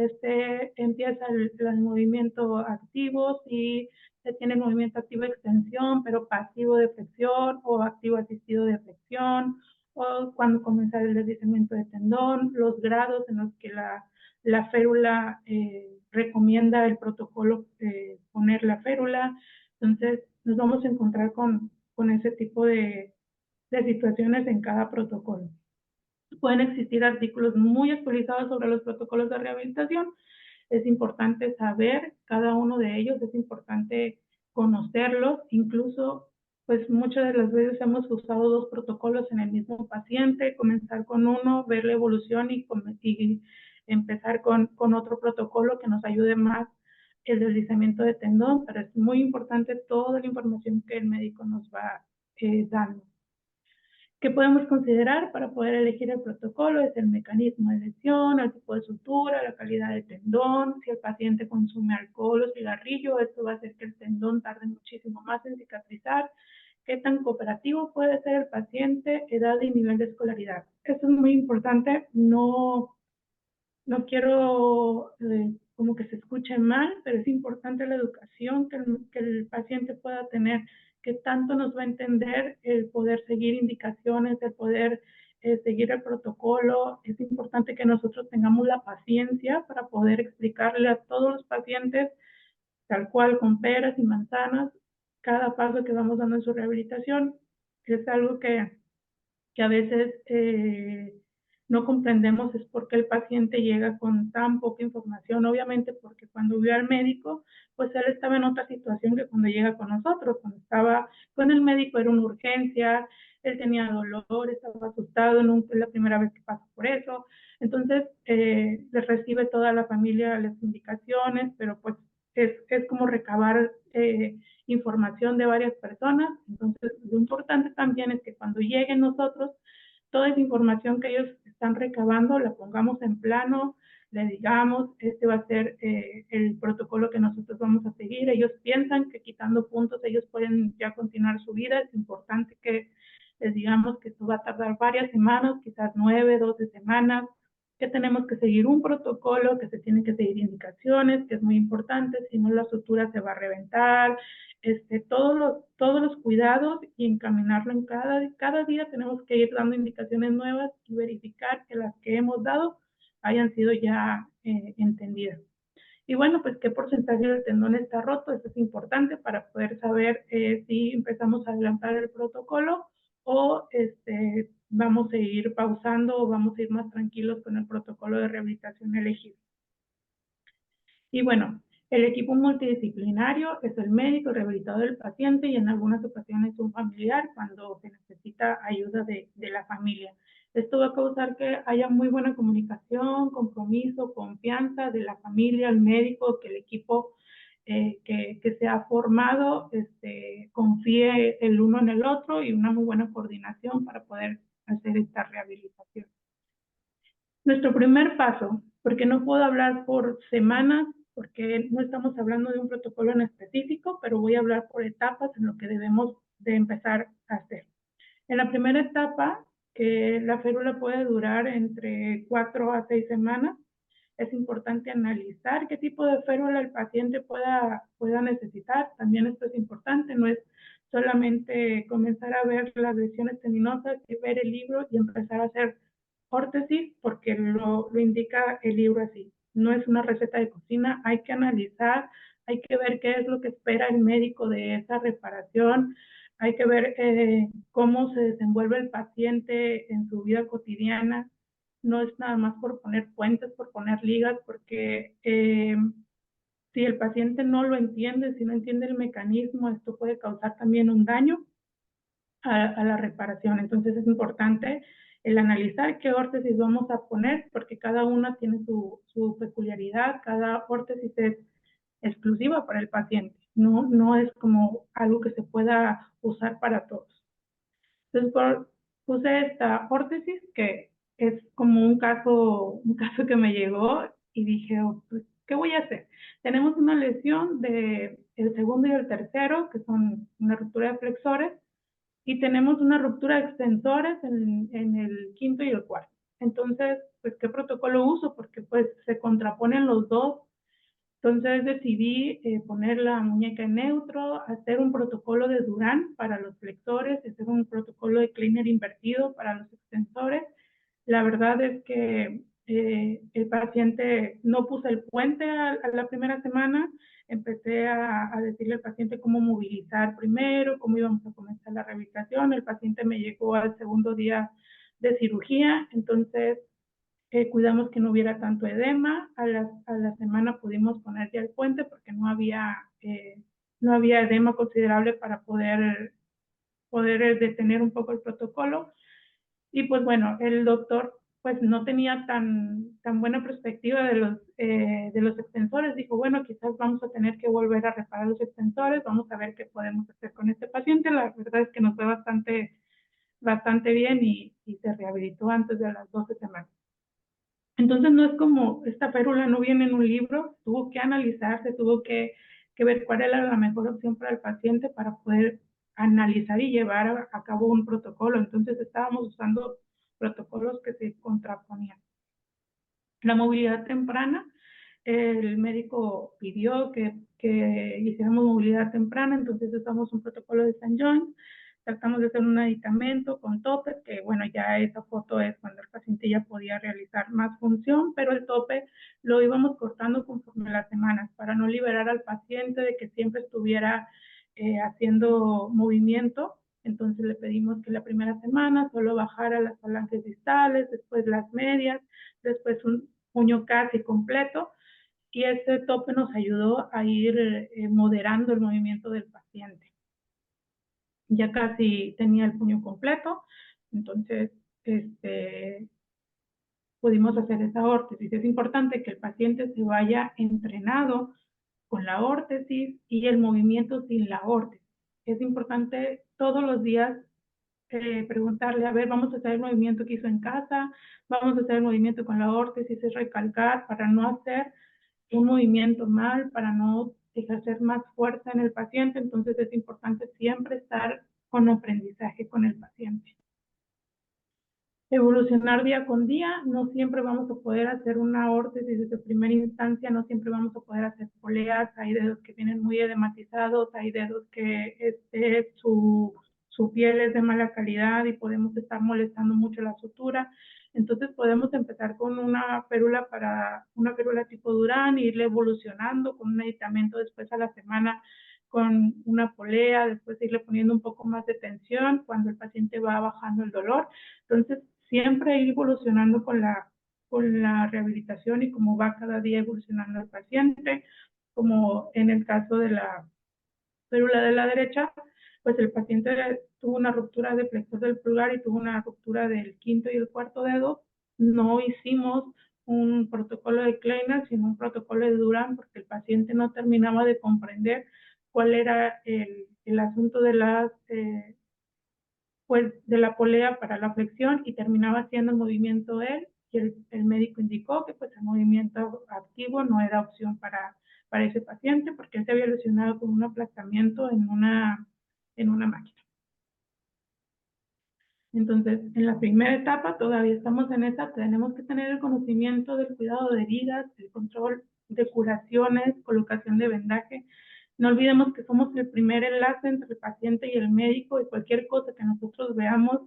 empieza el movimiento activo, si se tiene el movimiento activo de extensión, pero pasivo de flexión, o activo asistido de flexión, o cuando comienza el deslizamiento de tendón, los grados en los que la férula recomienda el protocolo poner la férula. Entonces, nos vamos a encontrar con ese tipo de situaciones en cada protocolo. Pueden existir artículos muy actualizados sobre los protocolos de rehabilitación. Es importante saber cada uno de ellos, es importante conocerlos. Incluso, pues muchas de las veces hemos usado dos protocolos en el mismo paciente, comenzar con uno, ver la evolución y empezar con otro protocolo que nos ayude más el deslizamiento de tendón, pero es muy importante toda la información que el médico nos va dando. ¿Qué podemos considerar para poder elegir el protocolo? Es el mecanismo de lesión, el tipo de sutura, la calidad del tendón, si el paciente consume alcohol o cigarrillo, esto va a hacer que el tendón tarde muchísimo más en cicatrizar. ¿Qué tan cooperativo puede ser el paciente? Edad y nivel de escolaridad. Esto es muy importante. No quiero como que se escuche mal, pero es importante la educación que el paciente pueda tener, que tanto nos va a entender el poder seguir indicaciones, el poder seguir el protocolo. Es importante que nosotros tengamos la paciencia para poder explicarle a todos los pacientes, tal cual con peras y manzanas, cada paso que vamos dando en su rehabilitación. Es algo que a veces no comprendemos es por qué el paciente llega con tan poca información, obviamente porque cuando vio al médico, pues él estaba en otra situación que cuando llega con nosotros. Cuando estaba con el médico era una urgencia, él tenía dolor, estaba asustado, es la primera vez que pasa por eso. Entonces, les recibe toda la familia las indicaciones, pero pues es como recabar información de varias personas. Entonces, lo importante también es que cuando lleguen nosotros, toda esa información que ellos están recabando la pongamos en plano, le digamos, este va a ser el protocolo que nosotros vamos a seguir. Ellos piensan que quitando puntos ellos pueden ya continuar su vida. Es importante que les digamos que esto va a tardar varias semanas, quizás 9, 12 semanas, que tenemos que seguir un protocolo, que se tienen que seguir indicaciones, que es muy importante, si no la sutura se va a reventar, todos los cuidados y encaminarlo en cada día tenemos que ir dando indicaciones nuevas y verificar que las que hemos dado hayan sido ya entendidas. Y bueno, pues qué porcentaje del tendón está roto, eso es importante para poder saber si empezamos a adelantar el protocolo o vamos a ir pausando o vamos a ir más tranquilos con el protocolo de rehabilitación elegido. Y bueno, el equipo multidisciplinario es el médico, el rehabilitador del paciente y en algunas ocasiones un familiar cuando se necesita ayuda de la familia. Esto va a causar que haya muy buena comunicación, compromiso, confianza de la familia, el médico, que el equipo que se ha formado confíe el uno en el otro y una muy buena coordinación para poder hacer esta rehabilitación. Nuestro primer paso, porque no puedo hablar por semanas, porque no estamos hablando de un protocolo en específico, pero voy a hablar por etapas en lo que debemos de empezar a hacer. En la primera etapa, que la férula puede durar entre 4 a 6 semanas, es importante analizar qué tipo de férula el paciente pueda necesitar. También esto es importante, no es solamente comenzar a ver las lesiones tendinosas y ver el libro y empezar a hacer órtesis, porque lo indica el libro así. No es una receta de cocina, hay que analizar, hay que ver qué es lo que espera el médico de esa reparación, hay que ver cómo se desenvuelve el paciente en su vida cotidiana. No es nada más por poner puentes, por poner ligas, porque si el paciente no lo entiende, si no entiende el mecanismo, esto puede causar también un daño a la reparación. Entonces es importante el analizar qué órtesis vamos a poner, porque cada una tiene su peculiaridad, cada órtesis es exclusiva para el paciente, no es como algo que se pueda usar para todos. Entonces puse esta órtesis que es como un caso que me llegó y dije, oh, pues, ¿qué voy a hacer? Tenemos una lesión del segundo y el tercero, que son una ruptura de flexores, y tenemos una ruptura de extensores en el quinto y el cuarto. Entonces, pues, ¿qué protocolo uso? Porque pues se contraponen los dos. Entonces decidí poner la muñeca en neutro, hacer un protocolo de Durán para los flexores, hacer un protocolo de Kleiner invertido para los extensores. La verdad es que el paciente no puse el puente a la primera semana, empecé a decirle al paciente cómo movilizar primero, cómo íbamos a comenzar la rehabilitación. El paciente me llegó al segundo día de cirugía, entonces cuidamos que no hubiera tanto edema. A la semana pudimos poner ya el puente porque no había edema considerable para poder detener un poco el protocolo. Y pues bueno, el doctor pues no tenía tan buena perspectiva de los extensores. Dijo, bueno, quizás vamos a tener que volver a reparar los extensores, vamos a ver qué podemos hacer con este paciente. La verdad es que nos fue bastante bien y se rehabilitó antes de las 12 semanas. Entonces no es como esta férula no viene en un libro, tuvo que analizarse, tuvo que ver cuál era la mejor opción para el paciente para poder analizar y llevar a cabo un protocolo. Entonces estábamos usando protocolos que se contraponían. La movilidad temprana, el médico pidió que hiciéramos movilidad temprana, entonces usamos un protocolo de St. John, tratamos de hacer un aditamento con topes, que bueno, ya esa foto es cuando el paciente ya podía realizar más función, pero el tope lo íbamos cortando conforme las semanas para no liberar al paciente de que siempre estuviera haciendo movimiento. Entonces le pedimos que la primera semana solo bajara las falanges distales, después las medias, después un puño casi completo, y ese tope nos ayudó a ir moderando el movimiento del paciente. Ya casi tenía el puño completo, entonces pudimos hacer esa órtesis. Es importante que el paciente se vaya entrenado con la órtesis y el movimiento sin la órtesis. Es importante todos los días preguntarle, a ver, vamos a hacer el movimiento que hizo en casa, vamos a hacer el movimiento con la órtesis, es recalcar para no hacer un movimiento mal, para no ejercer más fuerza en el paciente. Entonces es importante siempre estar con aprendizaje con el paciente. Evolucionar día con día, no siempre vamos a poder hacer una órtesis desde primera instancia, no siempre vamos a poder hacer poleas, hay dedos que vienen muy edematizados, hay dedos que su piel es de mala calidad y podemos estar molestando mucho la sutura. Entonces podemos empezar con una férula tipo Durán, irle evolucionando con un meditamento después a la semana con una polea, después irle poniendo un poco más de tensión cuando el paciente va bajando el dolor. Entonces siempre ir evolucionando con la rehabilitación y cómo va cada día evolucionando el paciente, como en el caso de la férula de la derecha, pues el paciente tuvo una ruptura de flexor del pulgar y tuvo una ruptura del quinto y el cuarto dedo. No hicimos un protocolo de Kleiner, sino un protocolo de Durán, porque el paciente no terminaba de comprender cuál era el asunto de de la polea para la flexión y terminaba haciendo el movimiento él y el médico indicó que pues el movimiento activo no era opción para ese paciente porque él se había lesionado con un aplastamiento en una máquina. Entonces, en la primera etapa, todavía estamos en esa, tenemos que tener el conocimiento del cuidado de heridas, el control de curaciones, colocación de vendaje. No olvidemos que somos el primer enlace entre el paciente y el médico y cualquier cosa que nosotros veamos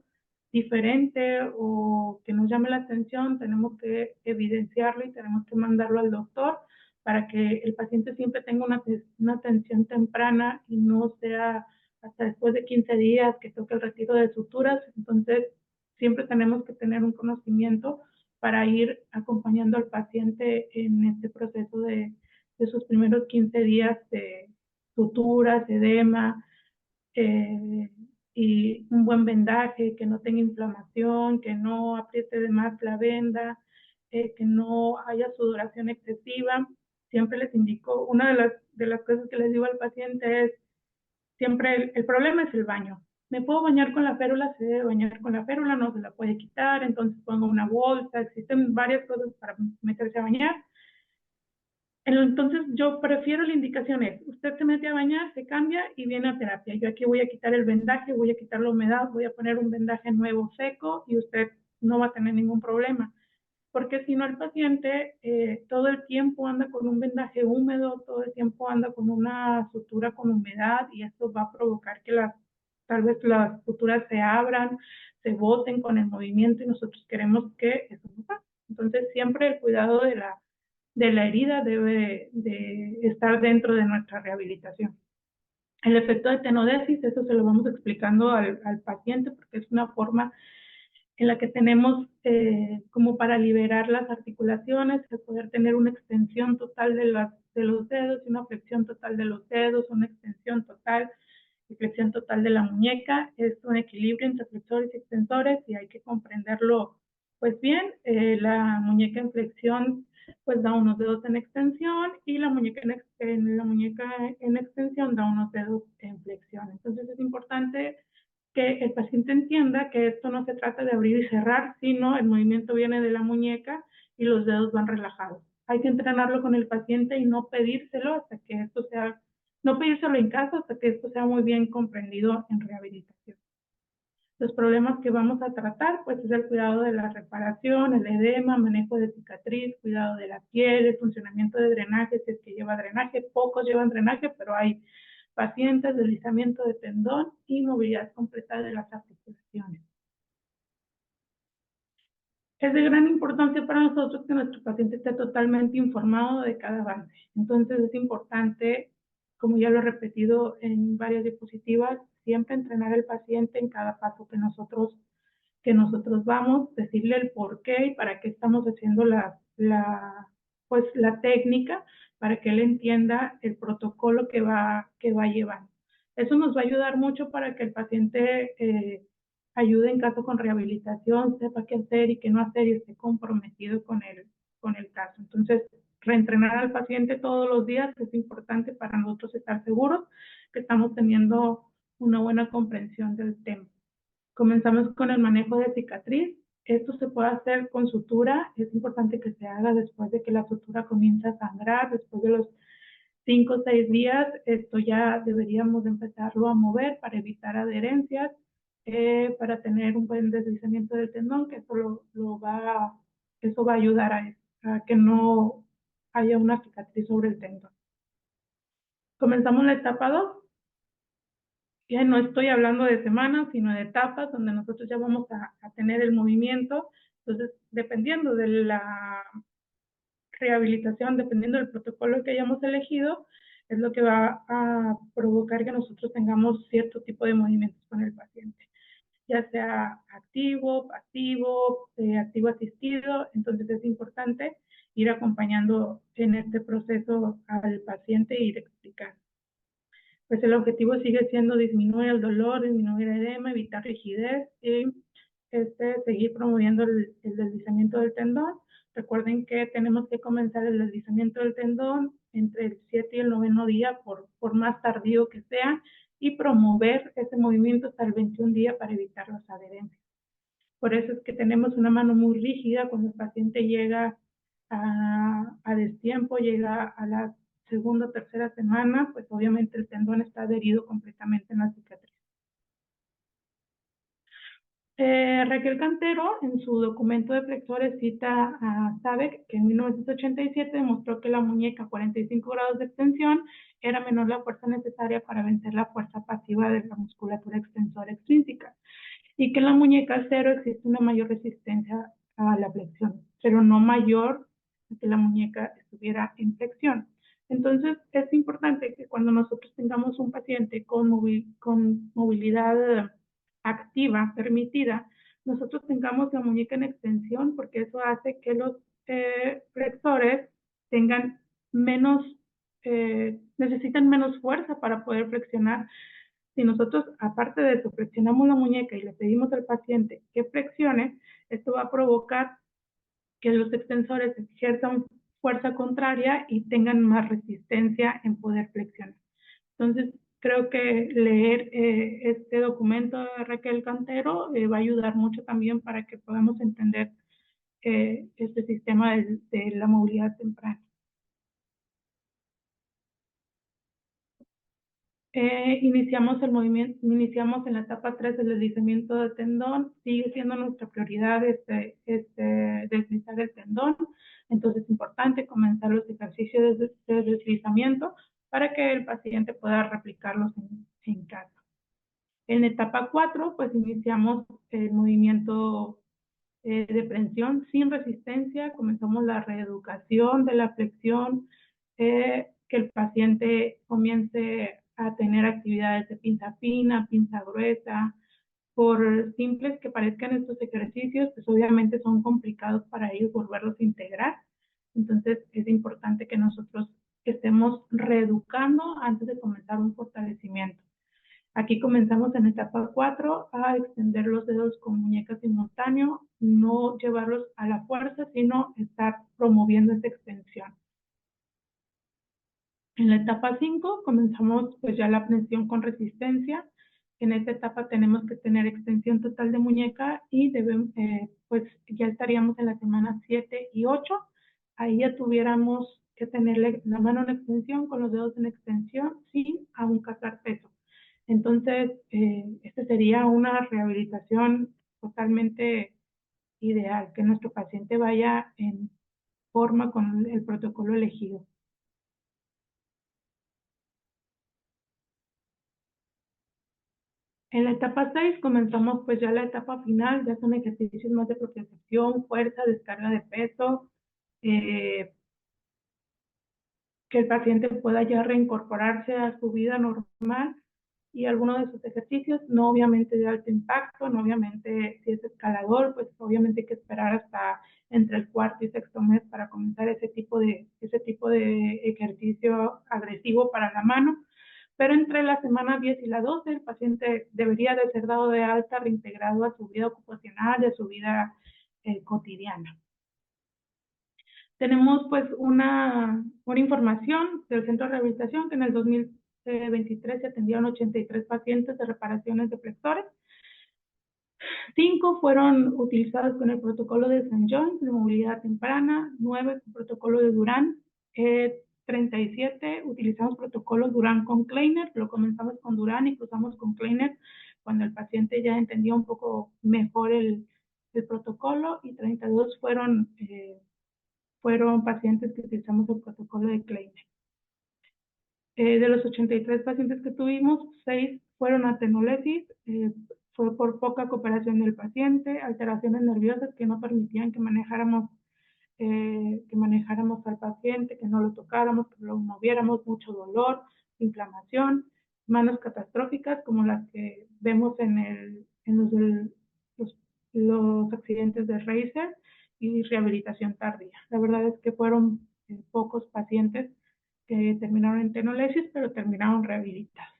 diferente o que nos llame la atención, tenemos que evidenciarlo y tenemos que mandarlo al doctor para que el paciente siempre tenga una atención temprana y no sea hasta después de 15 días que toque el retiro de suturas. Entonces, siempre tenemos que tener un conocimiento para ir acompañando al paciente en este proceso de sus primeros 15 días de suturas, edema, eh, y un buen vendaje, que no tenga inflamación, que no apriete de más la venda, que no haya sudoración excesiva. Siempre les indico, una de las cosas que les digo al paciente es, siempre el problema es el baño. ¿Me puedo bañar con la férula? Se debe bañar con la férula, no se la puede quitar, entonces pongo una bolsa, existen varias cosas para meterse a bañar. Entonces yo prefiero la indicación es, usted se mete a bañar, se cambia y viene a terapia. Yo aquí voy a quitar el vendaje, voy a quitar la humedad, voy a poner un vendaje nuevo seco y usted no va a tener ningún problema. Porque si no el paciente todo el tiempo anda con un vendaje húmedo, todo el tiempo anda con una sutura con humedad y esto va a provocar que tal vez las suturas se abran, se boten con el movimiento y nosotros queremos que eso no pase. Entonces siempre el cuidado de la herida debe de estar dentro de nuestra rehabilitación. El efecto de tenodesis, eso se lo vamos explicando al paciente porque es una forma en la que tenemos como para liberar las articulaciones, el poder tener una extensión total de los dedos y una flexión total de los dedos, una extensión total y flexión total de la muñeca. Es un equilibrio entre flexores y extensores y hay que comprenderlo pues bien. La muñeca en flexión pues da unos dedos en extensión y la muñeca en extensión da unos dedos en flexión. Entonces es importante que el paciente entienda que esto no se trata de abrir y cerrar, sino el movimiento viene de la muñeca y los dedos van relajados. Hay que entrenarlo con el paciente y no pedírselo hasta que esto sea, no pedírselo en casa hasta que esto sea muy bien comprendido en rehabilitación. Los problemas que vamos a tratar, pues es el cuidado de la reparación, el edema, manejo de cicatriz, cuidado de la piel, el funcionamiento de drenaje, si es que lleva drenaje. Pocos llevan drenaje, pero hay pacientes, deslizamiento de tendón y movilidad completa de las articulaciones. Es de gran importancia para nosotros que nuestro paciente esté totalmente informado de cada avance. Entonces es importante, como ya lo he repetido en varias diapositivas, siempre entrenar al paciente en cada paso que nosotros vamos, decirle el por qué y para qué estamos haciendo pues, la técnica, para que él entienda el protocolo que va llevando. Eso nos va a ayudar mucho para que el paciente ayude en caso con rehabilitación, sepa qué hacer y qué no hacer y esté comprometido con el caso. Entonces, reentrenar al paciente todos los días es importante para nosotros estar seguros que estamos teniendo una buena comprensión del tema. Comenzamos con el manejo de cicatriz. Esto se puede hacer con sutura. Es importante que se haga después de que la sutura comienza a sangrar, después de los 5 o 6 días. Esto ya deberíamos empezarlo a mover para evitar adherencias, para tener un buen deslizamiento del tendón, que eso eso va a ayudar a que no haya una cicatriz sobre el tendón. Comenzamos la etapa 2. Ya no estoy hablando de semanas, sino de etapas donde nosotros ya vamos a tener el movimiento. Entonces, dependiendo de la rehabilitación, dependiendo del protocolo que hayamos elegido, es lo que va a provocar que nosotros tengamos cierto tipo de movimientos con el paciente, ya sea activo, pasivo, activo asistido. Entonces es importante ir acompañando en este proceso al paciente e ir explicando. Pues el objetivo sigue siendo disminuir el dolor, disminuir el edema, evitar rigidez y seguir promoviendo el deslizamiento del tendón. Recuerden que tenemos que comenzar el deslizamiento del tendón entre el 7 y el 9º día, por más tardío que sea, y promover ese movimiento hasta el 21 día para evitar las adherencias. Por eso es que tenemos una mano muy rígida cuando el paciente llega a destiempo, llega a la segunda o tercera semana, pues obviamente el tendón está adherido completamente en la cicatriz. Raquel Cantero, en su documento de flexores, cita a Sabeck, que en 1987 demostró que la muñeca a 45 grados de extensión era menor la fuerza necesaria para vencer la fuerza pasiva de la musculatura extensora extrínseca, y que en la muñeca cero existe una mayor resistencia a la flexión, pero no mayor que la muñeca estuviera en flexión. Entonces, es importante que cuando nosotros tengamos un paciente con movilidad activa, permitida, nosotros tengamos la muñeca en extensión, porque eso hace que los flexores tengan menos, necesitan menos fuerza para poder flexionar. Si nosotros, aparte de eso, flexionamos la muñeca y le pedimos al paciente que flexione, esto va a provocar que los extensores ejerzan fuerza contraria y tengan más resistencia en poder flexionar. Entonces, creo que leer este documento de Raquel Cantero va a ayudar mucho también para que podamos entender este sistema de la movilidad temprana. Iniciamos el movimiento, iniciamos en la etapa 3 del deslizamiento del tendón, sigue siendo nuestra prioridad deslizar el tendón, entonces es importante comenzar los ejercicios de deslizamiento para que el paciente pueda replicarlos en casa. En la etapa 4, pues iniciamos el movimiento de prensión sin resistencia, comenzamos la reeducación de la flexión, que el paciente comience a tener actividades de pinza fina, pinza gruesa, por simples que parezcan estos ejercicios, pues obviamente son complicados para ellos volverlos a integrar. Entonces es importante que nosotros estemos reeducando antes de comenzar un fortalecimiento. Aquí comenzamos en etapa 4 a extender los dedos con muñeca simultáneo, no llevarlos a la fuerza, sino estar promoviendo esa extensión. En la etapa 5 comenzamos pues ya la presión con resistencia. En esta etapa tenemos que tener extensión total de muñeca y pues ya estaríamos en la semana 7 y 8. Ahí ya tuviéramos que tener la mano en extensión con los dedos en extensión sin aún cargar peso. Entonces, esta sería una rehabilitación totalmente ideal, que nuestro paciente vaya en forma con el protocolo elegido. En la etapa 6 comenzamos pues ya la etapa final, ya son ejercicios más de propiocepción, fuerza, descarga de peso, eh, que el paciente pueda ya reincorporarse a su vida normal y algunos de sus ejercicios, no obviamente de alto impacto, no obviamente si es escalador, pues obviamente hay que esperar hasta entre el cuarto y sexto mes para comenzar ese tipo de ejercicio agresivo para la mano, pero entre la semana 10 y la 12 el paciente debería de ser dado de alta, reintegrado a su vida ocupacional y a su vida cotidiana. Tenemos pues una información del centro de rehabilitación que en el 2023 se atendieron 83 pacientes de reparaciones de flexores. 5 fueron utilizados con el protocolo de St. John's de movilidad temprana, 9 con el protocolo de Durán, 37 utilizamos protocolos Durán con Kleiner, lo comenzamos con Durán y cruzamos con Kleiner cuando el paciente ya entendía un poco mejor el protocolo, y 32 fueron pacientes que utilizamos el protocolo de Kleiner. De los 83 pacientes que tuvimos, 6 fueron atenolesis, fue por poca cooperación del paciente, alteraciones nerviosas que no permitían que manejáramos al paciente, que no lo tocáramos, que lo moviéramos, mucho dolor, inflamación, manos catastróficas como las que vemos en los accidentes de Racer, y rehabilitación tardía. La verdad es que fueron pocos pacientes que terminaron en tenolesis, pero terminaron rehabilitados.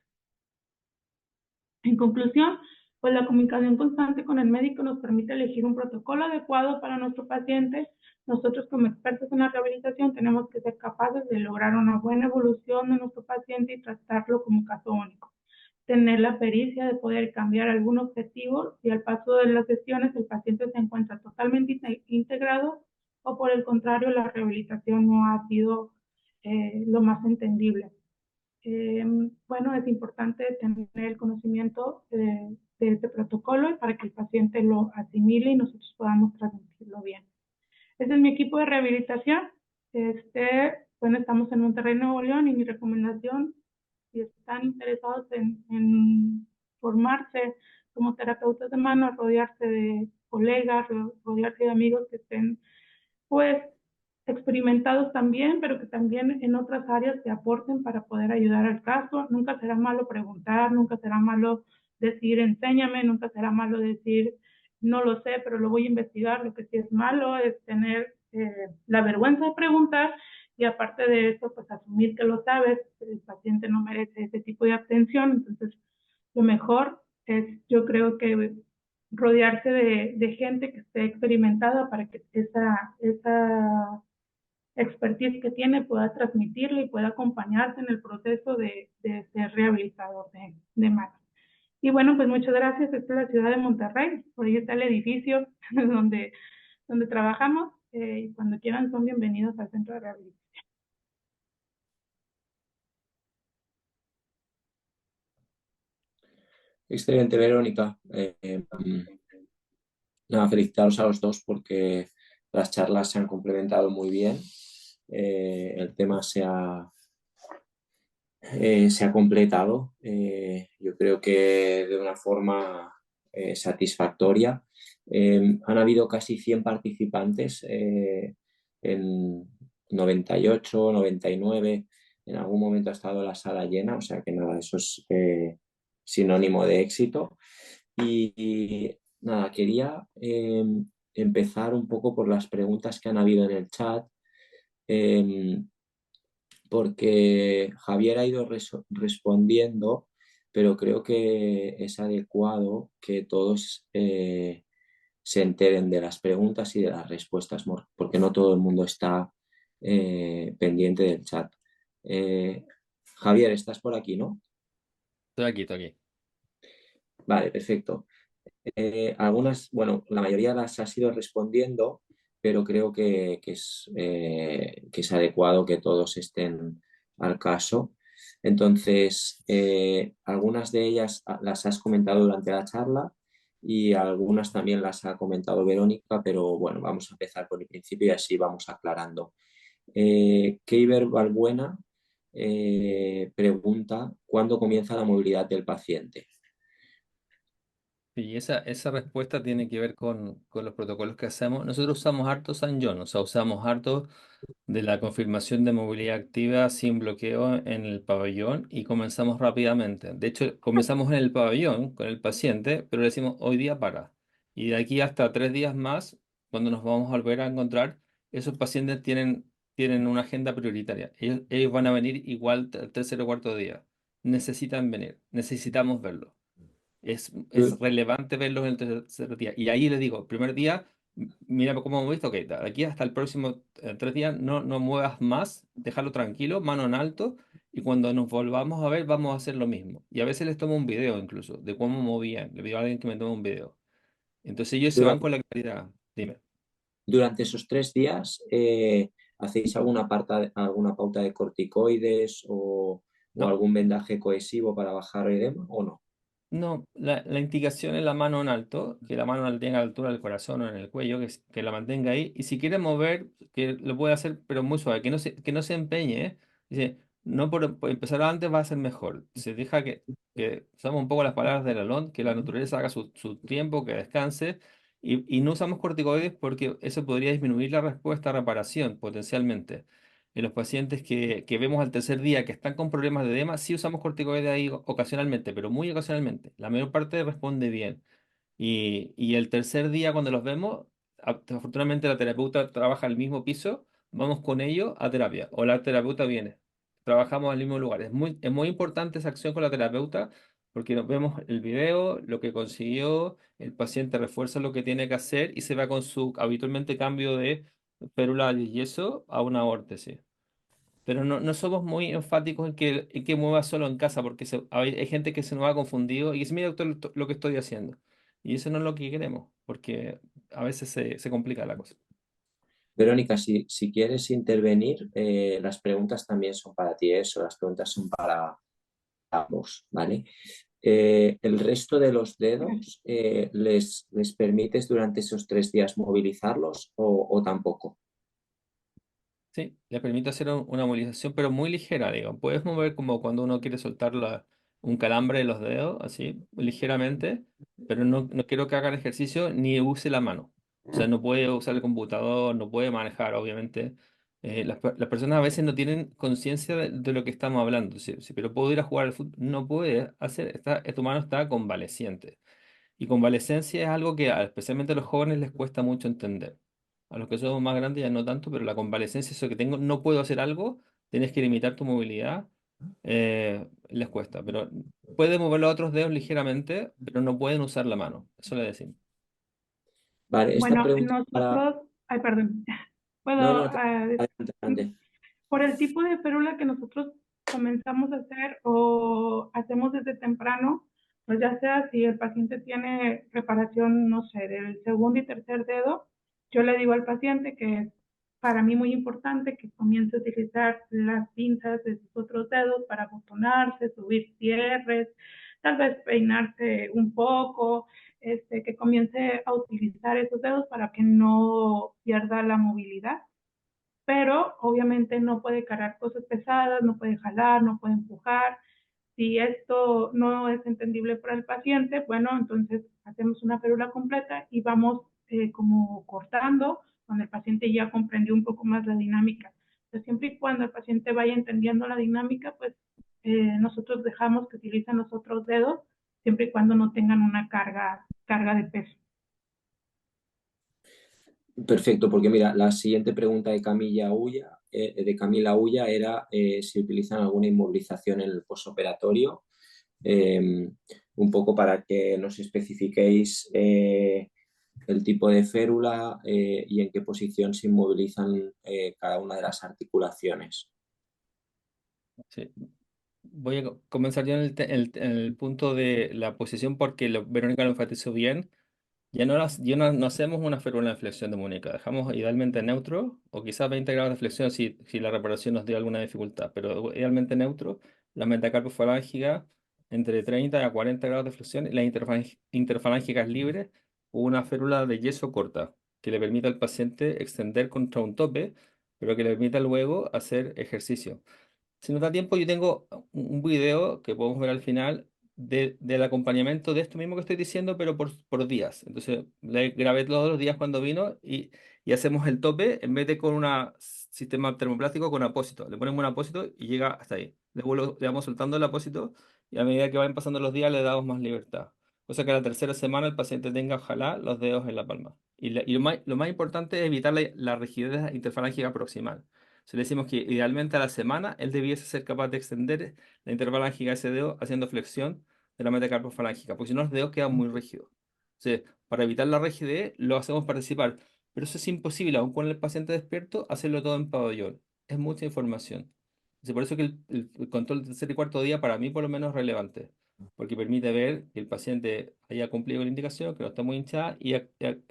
En conclusión, pues la comunicación constante con el médico nos permite elegir un protocolo adecuado para nuestro paciente. Nosotros como expertos en la rehabilitación tenemos que ser capaces de lograr una buena evolución de nuestro paciente y tratarlo como caso único. Tener la pericia de poder cambiar algún objetivo si al paso de las sesiones el paciente se encuentra totalmente integrado, o por el contrario la rehabilitación no ha sido lo más entendible. Bueno, es importante tener el conocimiento de este protocolo para que el paciente lo asimile y nosotros podamos transmitirlo bien. Ese es mi equipo de rehabilitación. Bueno, estamos en Monterrey, Nuevo León, y mi recomendación, si están interesados en formarse como terapeutas de mano, rodearse de colegas, rodearse de amigos que estén pues experimentados también, pero que también en otras áreas se aporten para poder ayudar al caso. Nunca será malo preguntar, nunca será malo decir enséñame, nunca será malo decir no lo sé, pero lo voy a investigar. Lo que sí es malo es tener la vergüenza de preguntar y aparte de eso, pues asumir que lo sabes. El paciente no merece ese tipo de atención, entonces lo mejor es, yo creo que rodearse de gente que esté experimentada para que esa expertise que tiene pueda transmitirle y pueda acompañarte en el proceso de ser rehabilitador de manos. Y bueno, pues muchas gracias. Esta es la ciudad de Monterrey, por ahí está el edificio donde trabajamos. Y cuando quieran son bienvenidos al centro de rehabilitación. Excelente, Verónica. Nada, felicitaros a los dos porque las charlas se han complementado muy bien. El tema se ha completado, yo creo que de una forma satisfactoria. Han habido casi 100 participantes en 98, 99. En algún momento ha estado la sala llena, o sea que nada, eso es sinónimo de éxito. Y nada, quería empezar un poco por las preguntas que han habido en el chat. Eh, Porque Javier ha ido respondiendo, pero creo que es adecuado que todos se enteren de las preguntas y de las respuestas, porque no todo el mundo está pendiente del chat. Eh, Javier, estás por aquí, ¿no? Estoy aquí, estoy aquí. Vale, perfecto. Algunas, bueno, la mayoría las has ido respondiendo, pero creo que es adecuado que todos estén al caso. Entonces, algunas de ellas las has comentado durante la charla y algunas también las ha comentado Verónica, pero bueno, vamos a empezar por el principio y así vamos aclarando. Keiber Balbuena pregunta, ¿cuándo comienza la movilidad del paciente? Y esa respuesta tiene que ver con los protocolos que hacemos. Nosotros usamos harto San John, o sea, usamos harto de la confirmación de movilidad activa sin bloqueo en el pabellón y comenzamos rápidamente. De hecho, comenzamos en el pabellón con el paciente, pero le decimos hoy día para. Y de aquí hasta 3 días más, cuando nos vamos a volver a encontrar, esos pacientes tienen una agenda prioritaria. Ellos van a venir igual el tercer o cuarto día. Necesitan venir, necesitamos verlo. Es relevante verlos en el tercer día. Y ahí le digo, primer día, mira cómo hemos visto, ok, de aquí hasta el próximo 3 días, no muevas más, déjalo tranquilo, mano en alto, y cuando nos volvamos a ver, vamos a hacer lo mismo. Y a veces les tomo un video incluso, de cómo movían. Le pido a alguien que me tome un video. Entonces ellos se van Durante, con la claridad. Dime. durante esos 3 días, ¿hacéis alguna pauta de corticoides o No, algún vendaje cohesivo para bajar edema o no? no, la indicación es la mano en alto, que la mano la tenga a la altura del corazón o en el cuello, que la mantenga ahí. Y si quiere mover, que lo puede hacer, pero muy suave, que no se empeñe. ¿Eh? Dice, no por empezar antes va a ser mejor. Se deja que usamos un poco las palabras de Lalonde, que la naturaleza haga su tiempo, que descanse. Y no usamos corticoides porque eso podría disminuir la respuesta a reparación potencialmente. En los pacientes que vemos al tercer día que están con problemas de edema, sí usamos corticoides ahí ocasionalmente, pero muy ocasionalmente. La mayor parte responde bien. Y el tercer día, cuando los vemos, afortunadamente la terapeuta trabaja el mismo piso, vamos con ellos a terapia, o la terapeuta viene. Trabajamos al mismo lugar. Es muy importante esa acción con la terapeuta porque nos vemos el video, lo que consiguió, el paciente refuerza lo que tiene que hacer y se va con su habitualmente cambio de férula de yeso a una órtesis. Pero no somos muy enfáticos en que mueva solo en casa, porque hay gente que se nos ha confundido y dice, mira, doctor, lo que estoy haciendo. Y eso no es lo que queremos, porque a veces se complica la cosa. Verónica, si quieres intervenir, las preguntas también son para ti, eso, las preguntas son para ambos, ¿vale? ¿El resto de los dedos les permites durante esos 3 días movilizarlos o tampoco? Sí, le permite hacer una movilización, pero muy ligera, digo. Puedes mover como cuando uno quiere soltar un calambre de los dedos, así, ligeramente, pero no quiero que haga el ejercicio ni use la mano. O sea, no puede usar el computador, no puede manejar, obviamente. Las personas a veces no tienen conciencia de lo que estamos hablando. Sí, sí, pero puedo ir a jugar al fútbol. No puede hacer, tu mano está convaleciente. Y convalescencia es algo que especialmente a los jóvenes les cuesta mucho entender. A los que somos más grandes ya no tanto, pero la convalescencia, eso que tengo, no puedo hacer algo, tienes que limitar tu movilidad, les cuesta. Pero pueden mover los otros dedos ligeramente, pero no pueden usar la mano. Eso le decimos. Vale, esta Bueno, pregunta para... nosotros, ay, perdón, No, puedo, no, adelante, adelante. por el tipo de férula que nosotros comenzamos a hacer o hacemos desde temprano, pues ya sea si el paciente tiene reparación, no sé, del segundo y tercer dedo, yo le digo al paciente que es para mí muy importante que comience a utilizar las pinzas de sus otros dedos para abotonarse, subir cierres, tal vez peinarse un poco, que comience a utilizar esos dedos para que no pierda la movilidad, pero obviamente no puede cargar cosas pesadas, no puede jalar, no puede empujar. Si esto no es entendible para el paciente, bueno, entonces hacemos una férula completa y vamos como cortando cuando el paciente ya comprendió un poco más la dinámica. Entonces, siempre y cuando el paciente vaya entendiendo la dinámica, pues nosotros dejamos que utilicen los otros dedos, siempre y cuando no tengan una carga de peso. Perfecto, porque mira, la siguiente pregunta de Camila Ulla era si utilizan alguna inmovilización en el posoperatorio, eh, un poco para que nos especifiquéis el tipo de férula y en qué posición se inmovilizan cada una de las articulaciones. Sí. Voy a comenzar yo en el punto de la posición porque Verónica lo enfatizó bien. Ya no hacemos una férula de flexión de muñeca, dejamos idealmente neutro o quizás 20 grados de flexión si la reparación nos dio alguna dificultad, pero idealmente neutro, la metacarpofalángica entre 30 a 40 grados de flexión y las interfalángicas libres o una férula de yeso corta que le permita al paciente extender contra un tope, pero que le permita luego hacer ejercicio. Si nos da tiempo, yo tengo un video que podemos ver al final del acompañamiento de esto mismo que estoy diciendo, pero por días. Entonces, le grabé todos los días cuando vino y hacemos el tope en vez de con un sistema termoplástico con apósito. Le ponemos un apósito y llega hasta ahí. Luego le vamos soltando el apósito y a medida que van pasando los días le damos más libertad. Cosa que a la tercera semana el paciente tenga, ojalá, los dedos en la palma. Y lo más importante es evitar la rigidez interfalángica proximal. Si le decimos que idealmente a la semana él debiese ser capaz de extender la interfalángica de ese dedo haciendo flexión de la metacarpofalángica, porque si no los dedos quedan muy rígidos. Entonces, para evitar la rigidez, lo hacemos participar, pero eso es imposible, aun con el paciente despierto, hacerlo todo en pabellón. Es mucha información. Entonces, por eso que el control del tercer y cuarto día para mí por lo menos es relevante, porque permite ver que el paciente haya cumplido con la indicación, que no está muy hinchada, y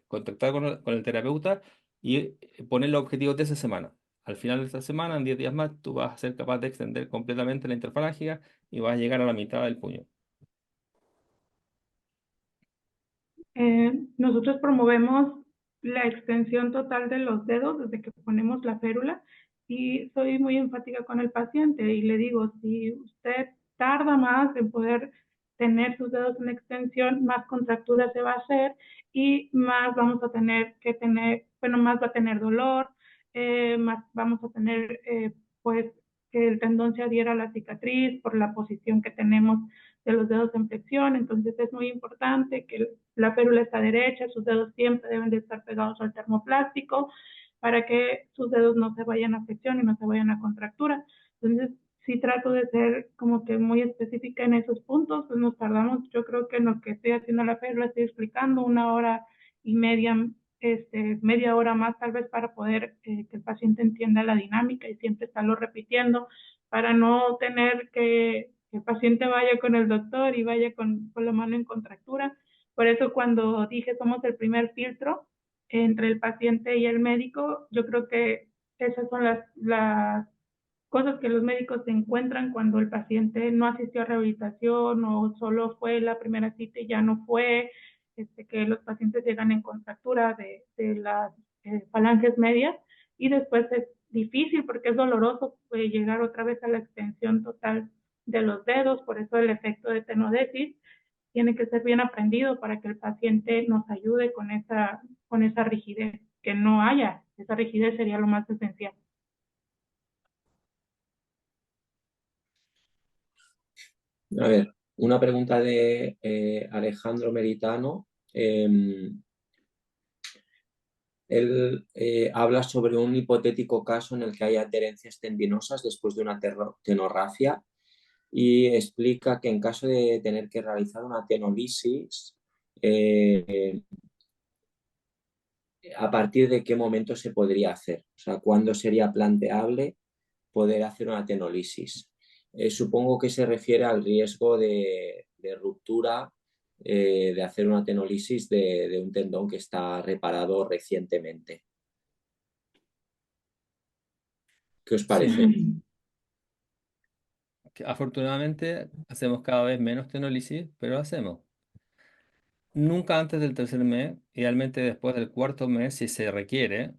contactar con el terapeuta y poner los objetivos de esa semana. Al final de esta semana, en 10 días más, tú vas a ser capaz de extender completamente la interfalángica y vas a llegar a la mitad del puño. Nosotros promovemos la extensión total de los dedos desde que ponemos la férula y soy muy enfática con el paciente y le digo, si usted tarda más en poder tener sus dedos en extensión, más contractura se va a hacer y más vamos a tener que tener, bueno, más va a tener dolor, más vamos a tener, pues, que el tendón se adhiera a la cicatriz por la posición que tenemos de los dedos en flexión, entonces es muy importante que la férula está derecha, sus dedos siempre deben de estar pegados al termoplástico para que sus dedos no se vayan a flexión y no se vayan a contractura. Entonces, sí trato de ser como que muy específica en esos puntos, pues nos tardamos, yo creo que en lo que estoy haciendo la férula estoy explicando 1 hora y media, media hora más tal vez para poder que el paciente entienda la dinámica y siempre estarlo repitiendo para no tener que el paciente vaya con el doctor y vaya con la mano en contractura. Por eso cuando dije somos el primer filtro entre el paciente y el médico, yo creo que esas son las cosas que los médicos se encuentran cuando el paciente no asistió a rehabilitación o solo fue la primera cita y ya no fue, que los pacientes llegan en contractura de las falanges medias y después es difícil porque es doloroso llegar otra vez a la extensión total de los dedos, por eso el efecto de tenodesis tiene que ser bien aprendido para que el paciente nos ayude con esa rigidez, que no haya, esa rigidez sería lo más esencial. A ver, una pregunta de Alejandro Meritano. Él habla sobre un hipotético caso en el que hay adherencias tendinosas después de una tenorragia y explica que en caso de tener que realizar una tenolisis, a partir de qué momento se podría hacer, o sea, cuándo sería planteable poder hacer una tenolisis. Supongo que se refiere al riesgo de ruptura, de hacer una tenolisis de un tendón que está reparado recientemente. ¿Qué os Sí, parece? que afortunadamente hacemos cada vez menos tenólisis, pero hacemos. Nunca antes del tercer mes, idealmente después del cuarto mes si se requiere,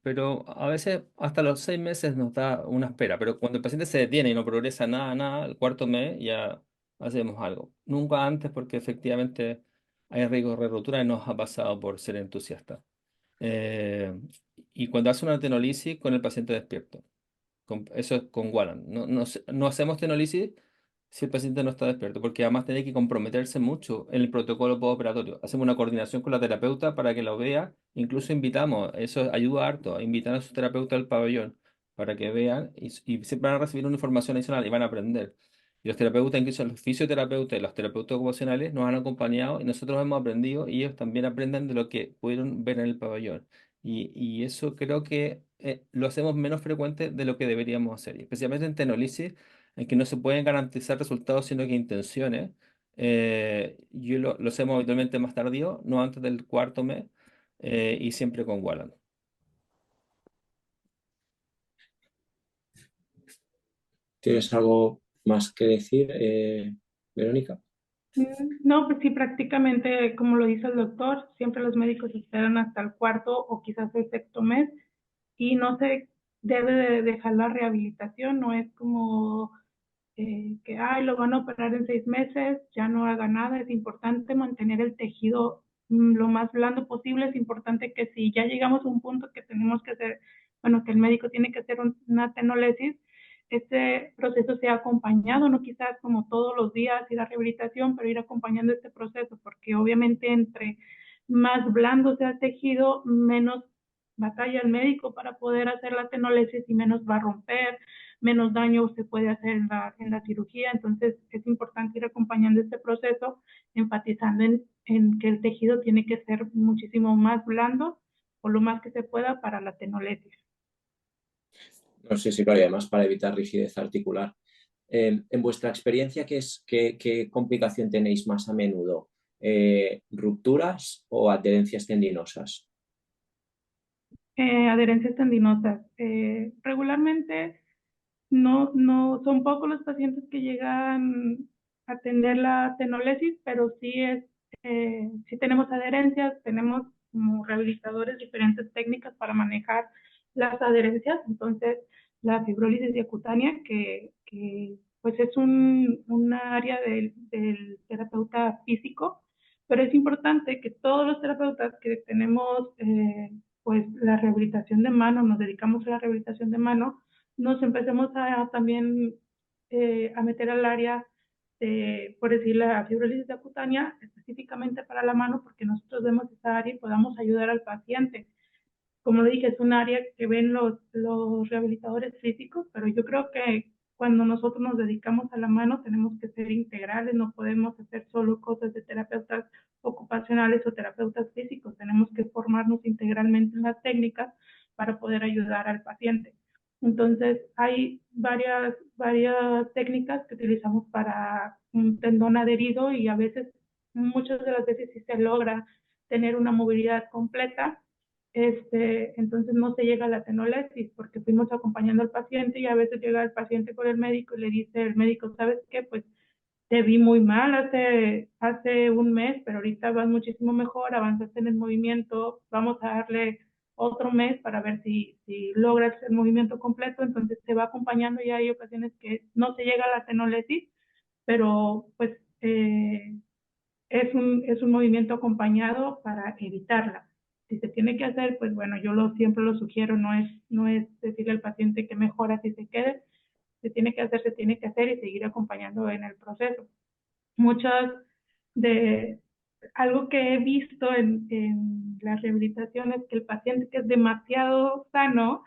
pero a veces hasta los 6 meses nos da una espera, pero cuando el paciente se detiene y no progresa nada, nada, el cuarto mes ya hacemos algo. Nunca antes porque efectivamente hay riesgo de ruptura y nos ha pasado por ser entusiasta. Eh, y cuando hace una tenolisis con el paciente despierto. Eso es con Wallan. No hacemos tenolisis si el paciente no está despierto, porque además tiene que comprometerse mucho en el protocolo postoperatorio. Hacemos una coordinación con la terapeuta para que lo vea. Incluso invitamos, eso ayuda harto, a invitar a su terapeuta al pabellón para que vean y siempre van a recibir una información adicional y van a aprender. Y los terapeutas, incluso los fisioterapeutas y los terapeutas ocupacionales, nos han acompañado y nosotros hemos aprendido y ellos también aprenden de lo que pudieron ver en el pabellón. Y eso creo que lo hacemos menos frecuente de lo que deberíamos hacer, y especialmente en tenolisis, en que no se pueden garantizar resultados, sino que intenciones. Lo hacemos habitualmente más tardío, no antes del cuarto mes, y siempre con Wallan. ¿Tienes algo más que decir, Verónica? No, pues sí, prácticamente, como lo dice el doctor, siempre los médicos esperan hasta el cuarto o quizás el sexto mes y no se debe de dejar la rehabilitación, no es como que ay, lo van a operar en 6 meses, ya no haga nada. Es importante mantener el tejido lo más blando posible. Es importante que si ya llegamos a un punto que tenemos que hacer, bueno, que el médico tiene que hacer una tenolesis, este proceso sea acompañado, no quizás como todos los días ir a rehabilitación, pero ir acompañando este proceso, porque obviamente entre más blando sea el tejido, menos batalla el médico para poder hacer la tenolesis y menos va a romper, menos daño se puede hacer en la cirugía. Entonces es importante ir acompañando este proceso, enfatizando en que el tejido tiene que ser muchísimo más blando o lo más que se pueda para la tenolesis. No sé si claro, y además para evitar rigidez articular. En vuestra experiencia, ¿qué complicación tenéis más a menudo? ¿Rupturas o adherencias tendinosas? Adherencias tendinosas. Regularmente no son pocos los pacientes que llegan a tener la tenolesis, pero sí tenemos adherencias, tenemos como rehabilitadores diferentes técnicas para manejar las adherencias. Entonces, la fibrólisis diacutánea, que pues es una área del terapeuta físico, pero es importante que todos los terapeutas que tenemos pues la rehabilitación de mano, nos dedicamos a la rehabilitación de mano, nos empecemos a también a meter al área de, por decir, la fibrosis cutánea, específicamente para la mano, porque nosotros vemos esa área y podamos ayudar al paciente. Como le dije, es un área que ven los rehabilitadores físicos, pero yo creo que cuando nosotros nos dedicamos a la mano tenemos que ser integrales, no podemos hacer solo cosas de terapeutas ocupacionales o terapeutas físicos, tenemos que formarnos integralmente en las técnicas para poder ayudar al paciente. Entonces, hay varias técnicas que utilizamos para un tendón adherido y a veces, muchas de las veces sí se logra tener una movilidad completa. Entonces no se llega a la tenolesis porque fuimos acompañando al paciente y a veces llega el paciente con el médico y le dice el médico, ¿sabes qué? Pues te vi muy mal hace un mes, pero ahorita vas muchísimo mejor, avanzaste en el movimiento, vamos a darle otro mes para ver si logras el movimiento completo. Entonces se va acompañando y hay ocasiones que no se llega a la tenolesis, pero pues es un movimiento acompañado para evitarla. Si se tiene que hacer, pues bueno, siempre lo sugiero, no es decirle al paciente que mejora si se quede, se tiene que hacer, se tiene que hacer y seguir acompañando en el proceso. Muchas de algo que he visto en la rehabilitación es que el paciente que es demasiado sano,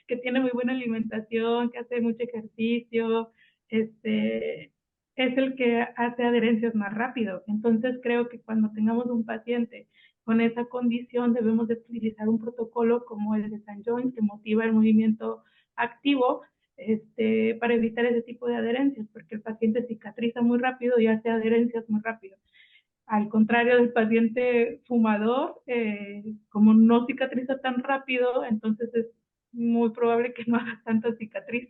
que tiene muy buena alimentación, que hace mucho ejercicio, es el que hace adherencias más rápido. Entonces creo que cuando tengamos un paciente con esa condición debemos de utilizar un protocolo como el de St. John que motiva el movimiento activo para evitar ese tipo de adherencias, porque el paciente cicatriza muy rápido y hace adherencias muy rápido. Al contrario del paciente fumador, como no cicatriza tan rápido, entonces es muy probable que no haga tanta cicatriz,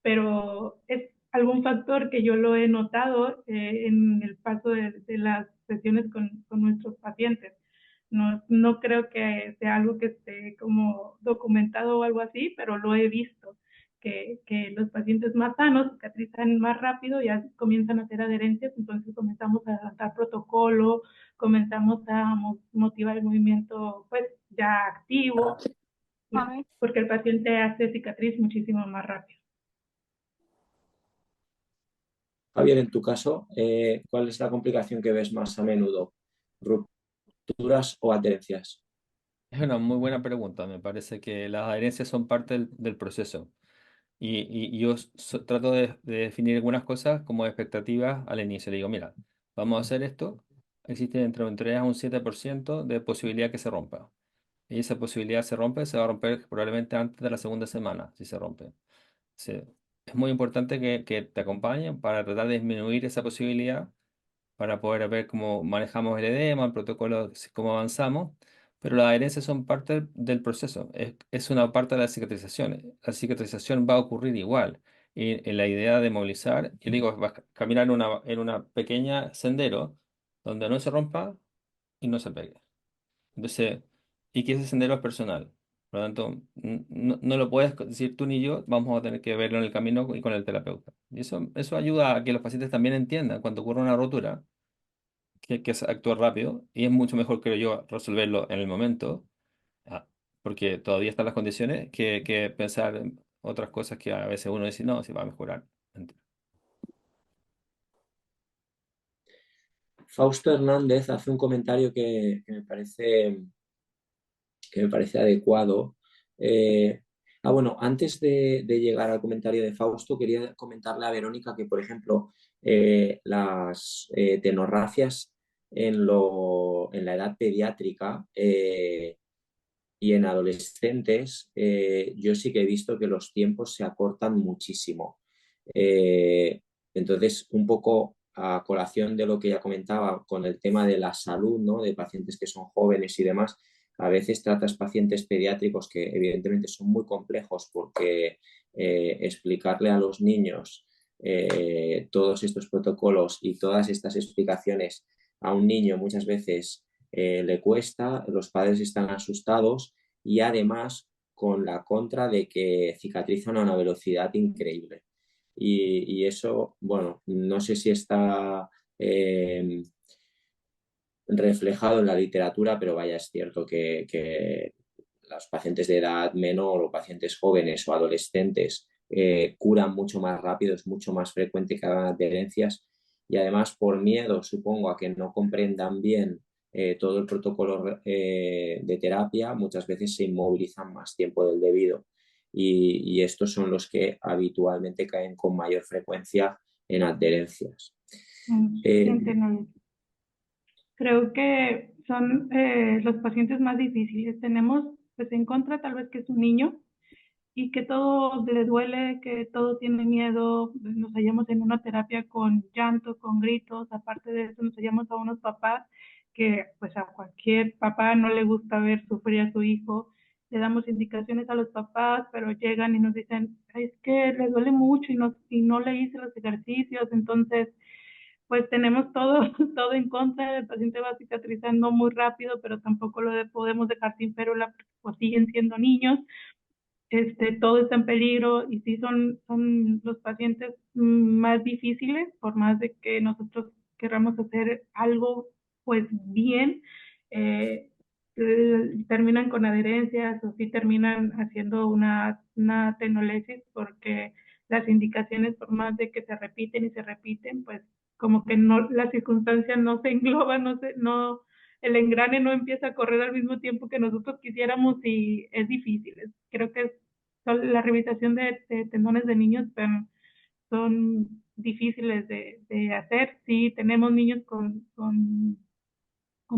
pero es algún factor que yo lo he notado en el paso de las sesiones con nuestros pacientes. No, no creo que sea algo que esté como documentado o algo así, pero lo he visto, que los pacientes más sanos cicatrizan más rápido, ya comienzan a hacer adherencias, entonces comenzamos a adaptar protocolo, comenzamos a motivar el movimiento pues ya activo, porque el paciente hace cicatriz muchísimo más rápido. Javier, en tu caso, ¿cuál es la complicación que ves más a menudo? ¿Rupturas o adherencias? Es una muy buena pregunta. Me parece que las adherencias son parte del proceso. Y yo trato de definir algunas cosas como expectativas al inicio. Le digo, mira, vamos a hacer esto. Existe entre un 3 a un 7% de posibilidad que se rompa. Y esa posibilidad se va a romper probablemente antes de la segunda semana, si se rompe. Sí. Es muy importante que te acompañen para tratar de disminuir esa posibilidad, para poder ver cómo manejamos el edema, el protocolo, cómo avanzamos. Pero las adherencias son parte del proceso, es una parte de la cicatrización. La cicatrización va a ocurrir igual. Y en la idea de movilizar, yo digo, vas a caminar en una pequeña sendero donde no se rompa y no se pegue. Entonces, y que ese sendero es personal. Por lo tanto, no lo puedes decir tú ni yo, vamos a tener que verlo en el camino y con el terapeuta. Y eso ayuda a que los pacientes también entiendan cuando ocurre una rotura, que hay que actuar rápido y es mucho mejor, creo yo, resolverlo en el momento, ah, porque todavía están las condiciones, que pensar en otras cosas que a veces uno dice, no, si va a mejorar. Fausto Hernández hace un comentario que me parece adecuado. Bueno, antes de llegar al comentario de Fausto, quería comentarle a Verónica que, por ejemplo, las tenorragias en la edad pediátrica y en adolescentes, yo sí que he visto que los tiempos se acortan muchísimo. Eh, entonces, un poco a colación de lo que ya comentaba con el tema de la salud, ¿no? De pacientes que son jóvenes y demás, a veces tratas pacientes pediátricos que evidentemente son muy complejos porque explicarle a los niños todos estos protocolos y todas estas explicaciones a un niño muchas veces le cuesta, los padres están asustados y además con la contra de que cicatrizan a una velocidad increíble. Y eso, bueno, no sé si está reflejado en la literatura, pero vaya, es cierto que los pacientes de edad menor o pacientes jóvenes o adolescentes curan mucho más rápido, es mucho más frecuente que hagan adherencias y además por miedo, supongo, a que no comprendan bien todo el protocolo de terapia, muchas veces se inmovilizan más tiempo del debido y estos son los que habitualmente caen con mayor frecuencia en adherencias. Eh, Creo que son los pacientes más difíciles. Tenemos pues en contra tal vez que es un niño y que todo le duele, que todo tiene miedo. Nos hallamos en una terapia con llanto, con gritos. Aparte de eso, nos hallamos a unos papás que pues a cualquier papá no le gusta ver sufrir a su hijo. Le damos indicaciones a los papás, pero llegan y nos dicen, es que le duele mucho y no le hice los ejercicios, entonces pues tenemos todo, todo en contra, el paciente va cicatrizando muy rápido, pero tampoco podemos dejar sin férula porque pues, siguen siendo niños, todo está en peligro y sí son los pacientes más difíciles, por más de que nosotros queramos hacer algo pues bien, eh, terminan con adherencias o sí terminan haciendo una tenolesis porque las indicaciones, por más de que se repiten y se repiten, pues como que no, la circunstancia no se engloba, no, el engrane no empieza a correr al mismo tiempo que nosotros quisiéramos y es difícil. Creo que la rehabilitación de tendones de niños son difíciles de hacer. Sí, tenemos niños con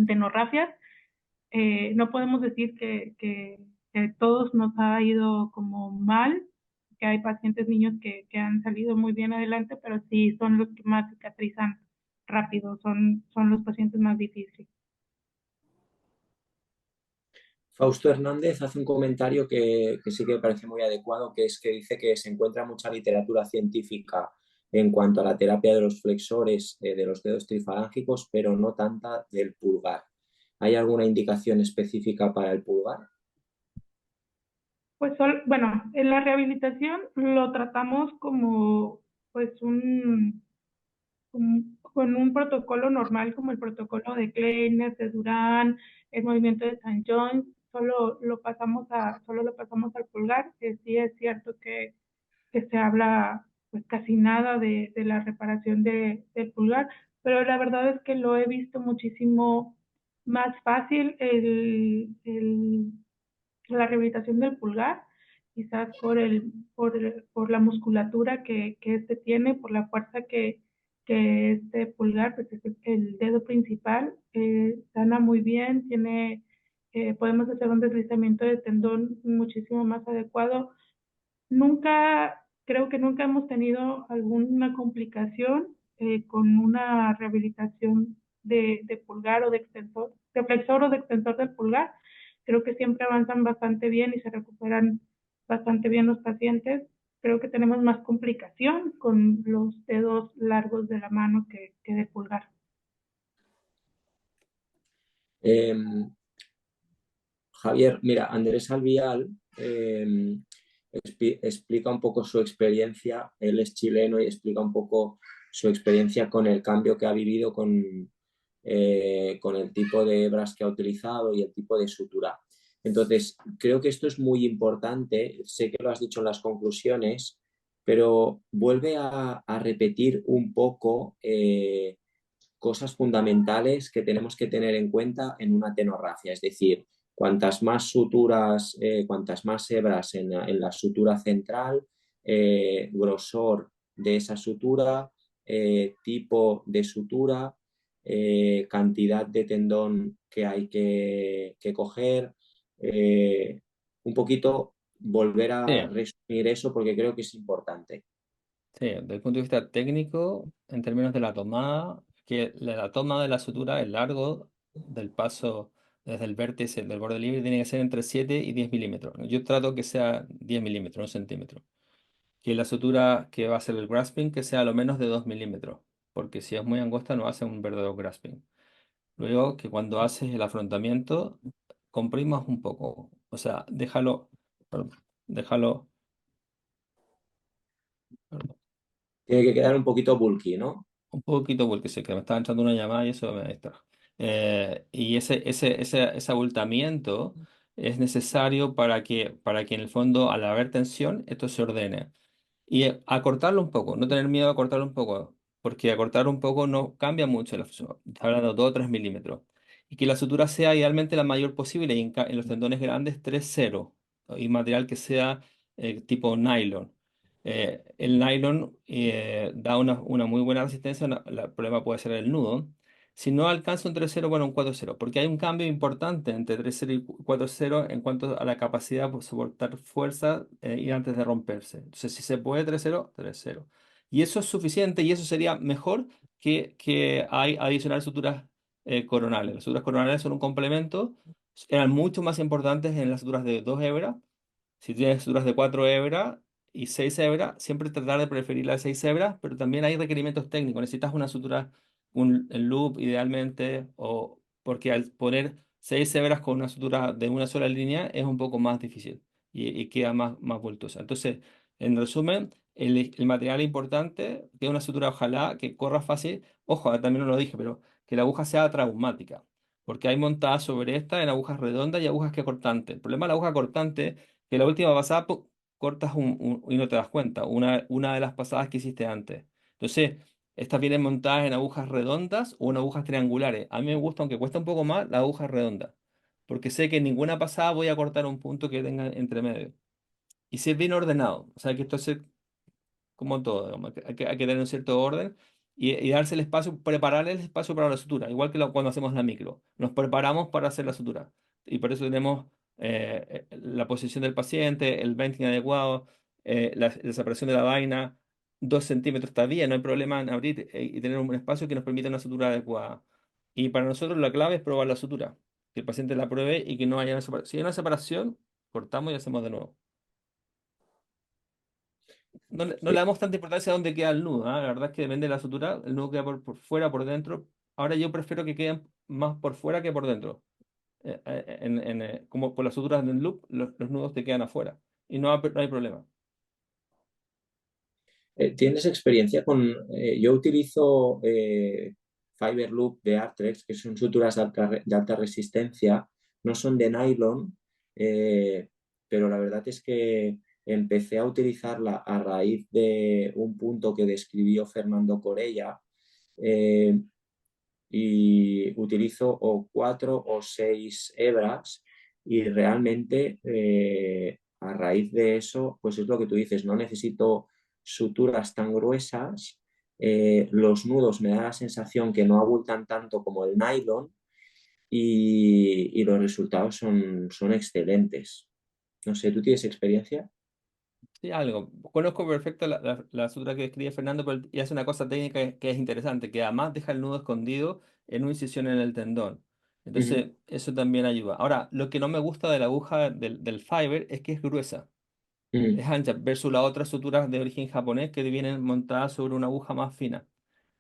tenorragias. No podemos decir que todos nos ha ido como mal, que hay pacientes niños que han salido muy bien adelante, pero sí son los que más cicatrizan rápido, son los pacientes más difíciles. Fausto Hernández hace un comentario que sí que me parece muy adecuado, que es que dice que se encuentra mucha literatura científica en cuanto a la terapia de los flexores de los dedos trifalángicos, pero no tanta del pulgar. ¿Hay alguna indicación específica para el pulgar? Pues bueno, en la rehabilitación lo tratamos como pues con un protocolo normal como el protocolo de Kleiner, de Durán, el movimiento de St. John's, solo lo pasamos al pulgar, que sí es cierto que se habla pues casi nada de la reparación del pulgar, pero la verdad es que lo he visto muchísimo más fácil la rehabilitación del pulgar, quizás por la musculatura que este tiene, por la fuerza que este pulgar, pues es el dedo principal, sana muy bien, podemos hacer un deslizamiento de tendón muchísimo más adecuado. Creo que nunca hemos tenido alguna complicación con una rehabilitación de pulgar o de extensor, de flexor o de extensor del pulgar. Creo que siempre avanzan bastante bien y se recuperan bastante bien los pacientes. Creo que tenemos más complicación con los dedos largos de la mano que del pulgar. Eh, Javier, mira, Andrés Albial explica un poco su experiencia, él es chileno y explica un poco su experiencia con el cambio que ha vivido con el tipo de hebras que ha utilizado y el tipo de sutura. Entonces, creo que esto es muy importante, sé que lo has dicho en las conclusiones, pero vuelve a repetir un poco cosas fundamentales que tenemos que tener en cuenta en una tenorragia, es decir, cuantas más suturas, cuantas más hebras en la sutura central, grosor de esa sutura, tipo de sutura, cantidad de tendón que hay que coger, un poquito volver a Sí, resumir eso porque creo que es importante. sí, desde el punto de vista técnico, en términos de la tomada, que la toma de la sutura, el largo del paso desde el vértice del borde libre tiene que ser entre 7 y 10 milímetros. Yo trato que sea 10 milímetros, un centímetro. Que la sutura que va a ser el grasping que sea a lo menos de 2 milímetros, porque si es muy angosta no hace un verdadero grasping. Luego que cuando haces el afrontamiento, comprimas un poco, o sea, perdón, déjalo, perdón, Tiene que quedar un poquito bulky, ¿no? un poquito porque sé que me estaba entrando una llamada y eso me distrajo. Y ese abultamiento es necesario para que en el fondo, al haber tensión, esto se ordene. Y acortarlo un poco, no tener miedo a cortarlo un poco, porque acortar un poco no cambia mucho la fusión. Está hablando de 2 o 3 milímetros. Y que la sutura sea idealmente la mayor posible, y en los tendones grandes 3,0. Y material que sea tipo nylon. El nylon da una muy buena resistencia, el problema puede ser el nudo. Si no alcanza un 3,0, bueno, un 4,0, porque hay un cambio importante entre 3,0 y 4,0 en cuanto a la capacidad de soportar fuerza y antes de romperse. Entonces, si se puede 3,0, 3,0. Y eso es suficiente y eso sería mejor que hay adicionar suturas coronales. Las suturas coronales son un complemento, eran mucho más importantes en las suturas de 2 hebras. Si tienes suturas de 4 hebras y 6 hebras, siempre tratar de preferir las 6 hebras, pero también hay requerimientos técnicos. Necesitas una sutura, el loop idealmente, o porque al poner 6 hebras con una sutura de una sola línea es un poco más difícil y queda más voltosa. Entonces, en resumen, el material importante, que es una sutura ojalá que corra fácil, ojo, también no lo dije, pero que la aguja sea traumática. Porque hay montadas sobre esta en agujas redondas y agujas que cortantes. El problema de la aguja cortante que la última pasada, ¡pum! cortas y no te das cuenta, una de las pasadas que hiciste antes. Entonces, estas vienen montadas en agujas redondas o en agujas triangulares. A mí me gusta, aunque cuesta un poco más, la aguja redonda, porque sé que en ninguna pasada voy a cortar un punto que tenga entre medio. Y ser bien ordenado, o sea, que esto es como todo, digamos, hay que tener un cierto orden y darse el espacio, preparar el espacio para la sutura, igual que cuando hacemos la micro. Nos preparamos para hacer la sutura y por eso tenemos la posición del paciente, el venting adecuado, la separación de la vaina, 2 centímetros está bien, no hay problema en abrir y tener un espacio que nos permita una sutura adecuada. Y para nosotros la clave es probar la sutura, que el paciente la pruebe y que no haya una separación. Si hay una separación, cortamos y hacemos de nuevo. No le damos tanta importancia a dónde queda el nudo, ¿ah? La verdad es que depende de la sutura, el nudo queda por fuera, por dentro. Ahora yo prefiero que queden más por fuera que por dentro. Como por las suturas del loop, los nudos te quedan afuera y no hay problema. ¿Tienes experiencia con... yo utilizo Fiber Loop de Artrex, que son suturas de alta resistencia, no son de nylon, eh, pero la verdad es que empecé a utilizarla a raíz de un punto que describió Fernando Corella, eh, y utilizo o 4 o 6 hebras y realmente a raíz de eso, pues es lo que tú dices, no necesito suturas tan gruesas, los nudos me da la sensación que no abultan tanto como el nylon y los resultados son excelentes. No sé, ¿tú tienes experiencia? Sí, algo. Conozco perfecto la sutura que describe Fernando, y hace una cosa técnica que es interesante, que además deja el nudo escondido en una incisión en el tendón. Ujú, Entonces, eso también ayuda. Ahora, lo que no me gusta de la aguja del fiber es que es gruesa. ujú, Es ancha, versus las otras suturas de origen japonés que vienen montadas sobre una aguja más fina.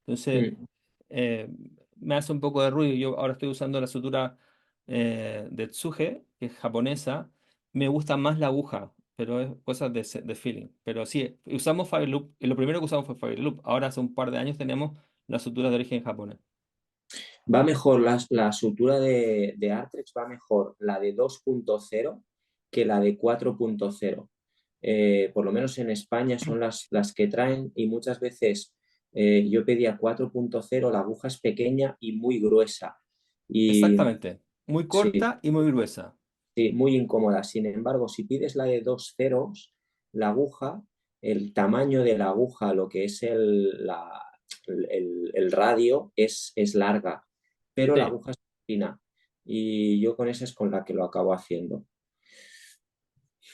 Entonces, ujú. eh, me hace un poco de ruido. Yo ahora estoy usando la sutura de Tsuge, que es japonesa. Me gusta más la aguja, pero es cosas de feeling. Pero sí, usamos Fire Loop, y lo primero que usamos fue Fire Loop. Ahora hace un par de años tenemos las suturas de origen japonés. Va mejor la sutura de Artrex, va mejor la de 2.0 que la de 4.0. Por lo menos en España son las que traen y muchas veces yo pedía 4.0, la aguja es pequeña y muy gruesa y Exactamente. Muy sí, corta y muy gruesa. sí, muy incómoda. Sin embargo, si pides la de 2 ceros, la aguja, el tamaño de la aguja, lo que es el radio, es larga, pero la Sí. aguja es fina. Y yo con esa es con la que lo acabo haciendo.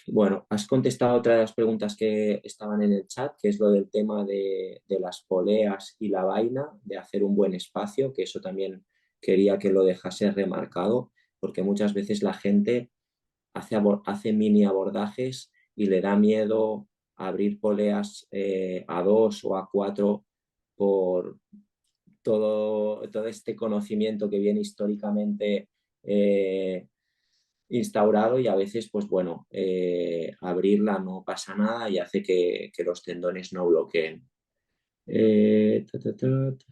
Bueno, has contestado otra de las preguntas que estaban en el chat, que es lo del tema de las poleas y la vaina, de hacer un buen espacio, que eso también quería que lo dejase remarcado, porque muchas veces la gente hace mini abordajes y le da miedo abrir poleas a 2 o a 4 por todo este conocimiento que viene históricamente instaurado y a veces, pues bueno, abrirla no pasa nada y hace que los tendones no bloqueen. Eh, ta, ta, ta, ta.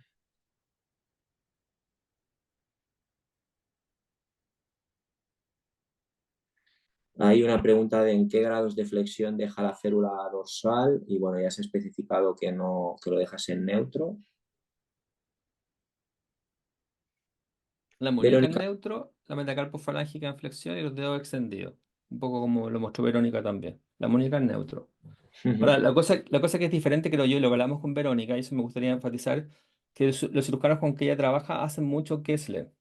Hay una pregunta de en qué grados de flexión deja la férula dorsal y bueno, ya se ha especificado que no, que lo dejas en neutro. La muñeca en Verónica. neutro, la metacarpofalángica en flexión y los dedos extendidos. Un poco como lo mostró Verónica también. La muñeca en neutro. Ahora, Ujú, la cosa que es diferente, creo yo, y lo que hablamos con Verónica, y eso me gustaría enfatizar, que los cirujanos con que ella trabaja hacen mucho Kessler.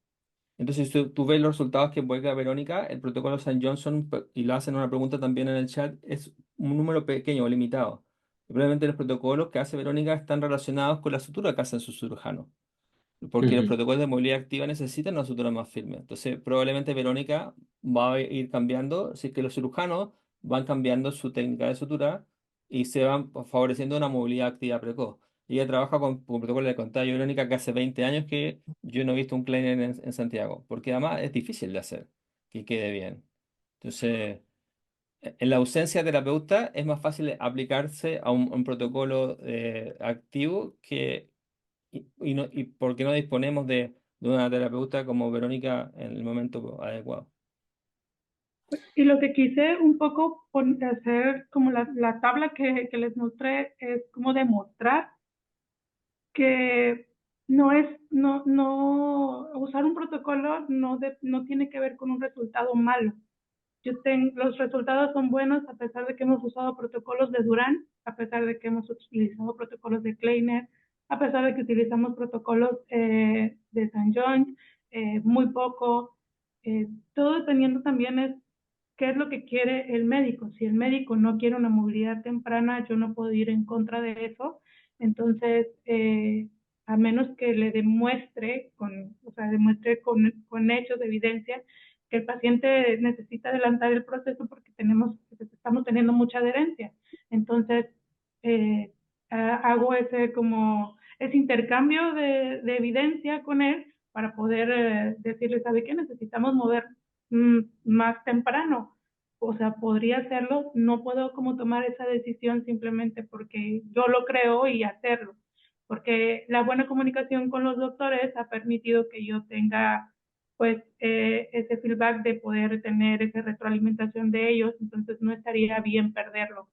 Entonces, si tú ves los resultados que publica Verónica, el protocolo St. Johnson, y lo hacen una pregunta también en el chat, es un número pequeño o limitado. Y probablemente los protocolos que hace Verónica están relacionados con la sutura que hacen sus cirujanos porque los ujú. protocolos de movilidad activa necesitan una sutura más firme. Entonces, probablemente Verónica va a ir cambiando, si es que los cirujanos van cambiando su técnica de sutura y se van favoreciendo una movilidad activa precoz. Ella trabaja con protocolos de contagio Verónica que hace 20 años que yo no he visto un Kleiner en Santiago, porque además es difícil de hacer que quede bien. Entonces, en la ausencia de terapeuta es más fácil aplicarse a un protocolo activo y porque no disponemos de una terapeuta como Verónica en el momento adecuado. Y lo que quise un poco hacer como la tabla que les mostré es como demostrar que no usar un protocolo no tiene que ver con un resultado malo. Los resultados son buenos a pesar de que hemos usado protocolos de Durán, a pesar de que hemos utilizado protocolos de Kleiner, a pesar de que utilizamos protocolos de St. John, muy poco. Todo dependiendo también es qué es lo que quiere el médico. Si el médico no quiere una movilidad temprana, yo no puedo ir en contra de eso. Entonces, a menos que le demuestre, o sea, demuestre con hechos de evidencia que el paciente necesita adelantar el proceso porque estamos teniendo mucha adherencia. Entonces, hago ese intercambio de evidencia con él para poder decirle, ¿sabe qué? Necesitamos mover más temprano. O sea, podría hacerlo, no puedo como tomar esa decisión simplemente porque yo lo creo y hacerlo. Porque la buena comunicación con los doctores ha permitido que yo tenga pues ese feedback de poder tener esa retroalimentación de ellos, entonces no estaría bien perderlo.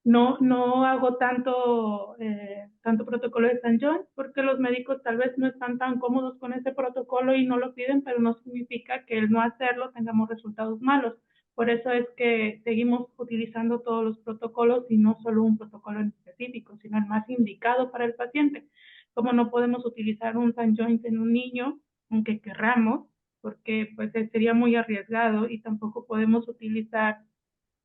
No hago tanto protocolo de San John porque los médicos tal vez no están tan cómodos con ese protocolo y no lo piden, pero no significa que el no hacerlo tengamos resultados malos. Por eso es que seguimos utilizando todos los protocolos y no solo un protocolo en específico, sino el más indicado para el paciente. Como no podemos utilizar un San John en un niño, aunque querramos, porque pues sería muy arriesgado y tampoco podemos utilizar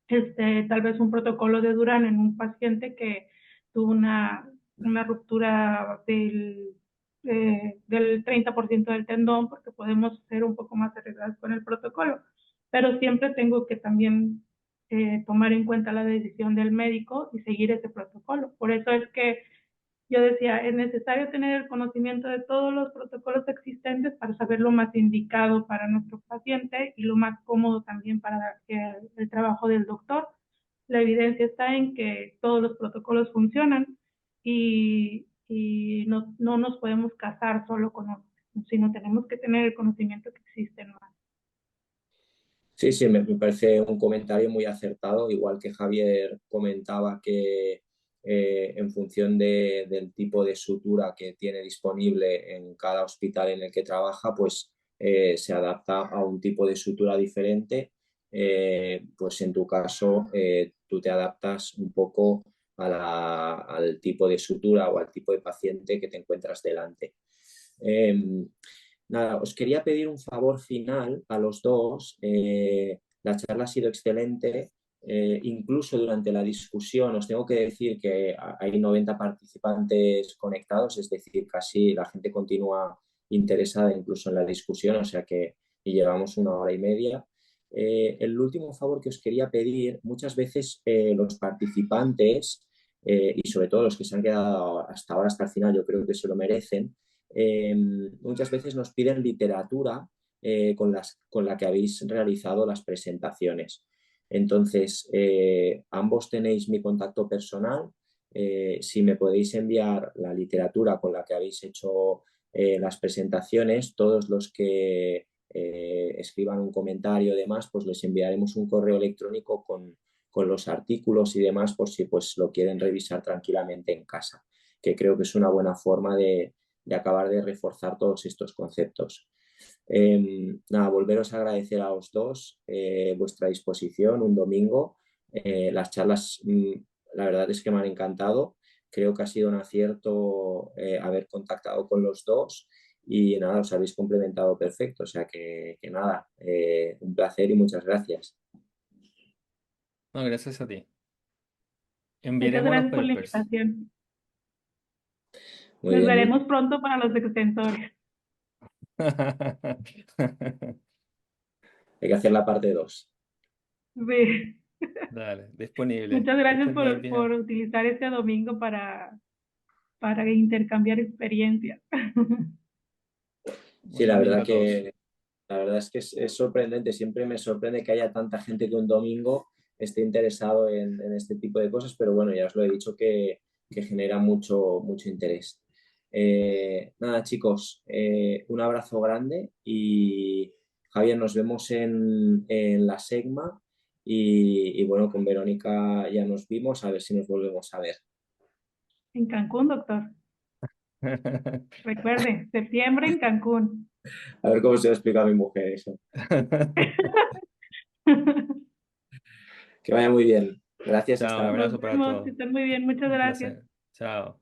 tal vez un protocolo de Durán en un paciente que tuvo una ruptura del 30% del tendón, porque podemos ser un poco más arriesgados con el protocolo. Pero siempre tengo que también tomar en cuenta la decisión del médico y seguir ese protocolo. Por eso es que yo decía, es necesario tener el conocimiento de todos los protocolos existentes para saber lo más indicado para nuestro paciente y lo más cómodo también para el trabajo del doctor. La evidencia está en que todos los protocolos funcionan y no nos podemos casar solo con uno, sino tenemos que tener el conocimiento que existen más. Sí, sí, me parece un comentario muy acertado, igual que Javier comentaba que en función del tipo de sutura que tiene disponible en cada hospital en el que trabaja, pues se adapta a un tipo de sutura diferente. Pues en tu caso, tú te adaptas un poco al tipo de sutura o al tipo de paciente que te encuentras delante. Eh, Nada, os quería pedir un favor final a los dos. La charla ha sido excelente. Incluso durante la discusión os tengo que decir que hay 90 participantes conectados, es decir, casi la gente continúa interesada incluso en la discusión, o sea que y llevamos 1 hora y media. El último favor que os quería pedir, muchas veces los participantes, y sobre todo los que se han quedado hasta ahora, hasta el final, yo creo que se lo merecen, muchas veces nos piden literatura con la que habéis realizado las presentaciones. Entonces, ambos tenéis mi contacto personal. Si me podéis enviar la literatura con la que habéis hecho las presentaciones, todos los que escriban un comentario y demás, pues les enviaremos un correo electrónico con los artículos y demás por si pues lo quieren revisar tranquilamente en casa, que creo que es una buena forma de acabar de reforzar todos estos conceptos. Nada, volveros a agradecer a los dos vuestra disposición un domingo. Las charlas, la verdad es que me han encantado. Creo que ha sido un acierto haber contactado con los dos y nada, os habéis complementado perfecto. O sea que nada, un placer y muchas gracias. No, gracias a ti. Muchas Enviaremos los gracias por la papers. invitación. Muy Nos bien, veremos pronto para los extensores. hay que hacer la parte 2. Sí. Dale, disponible. Muchas Que gracias estés muy por bien. utilizar este domingo para intercambiar experiencias. Sí, Buen domingo a todos. la verdad es que es sorprendente, siempre me sorprende que haya tanta gente que un domingo esté interesado en este tipo de cosas, pero bueno, ya os lo he dicho que genera mucho interés. Nada, chicos, un abrazo grande y Javier, nos vemos en la SEGMA y bueno, con Verónica ya nos vimos, a ver si nos volvemos a ver. En Cancún, doctor. Recuerde, septiembre en Cancún. A ver cómo se lo explica a mi mujer eso. Que vaya muy bien. Gracias, Chao, un hasta Nos abrazo para vemos, que todos. estén muy bien. Muchas Un gracias. placer. Chao.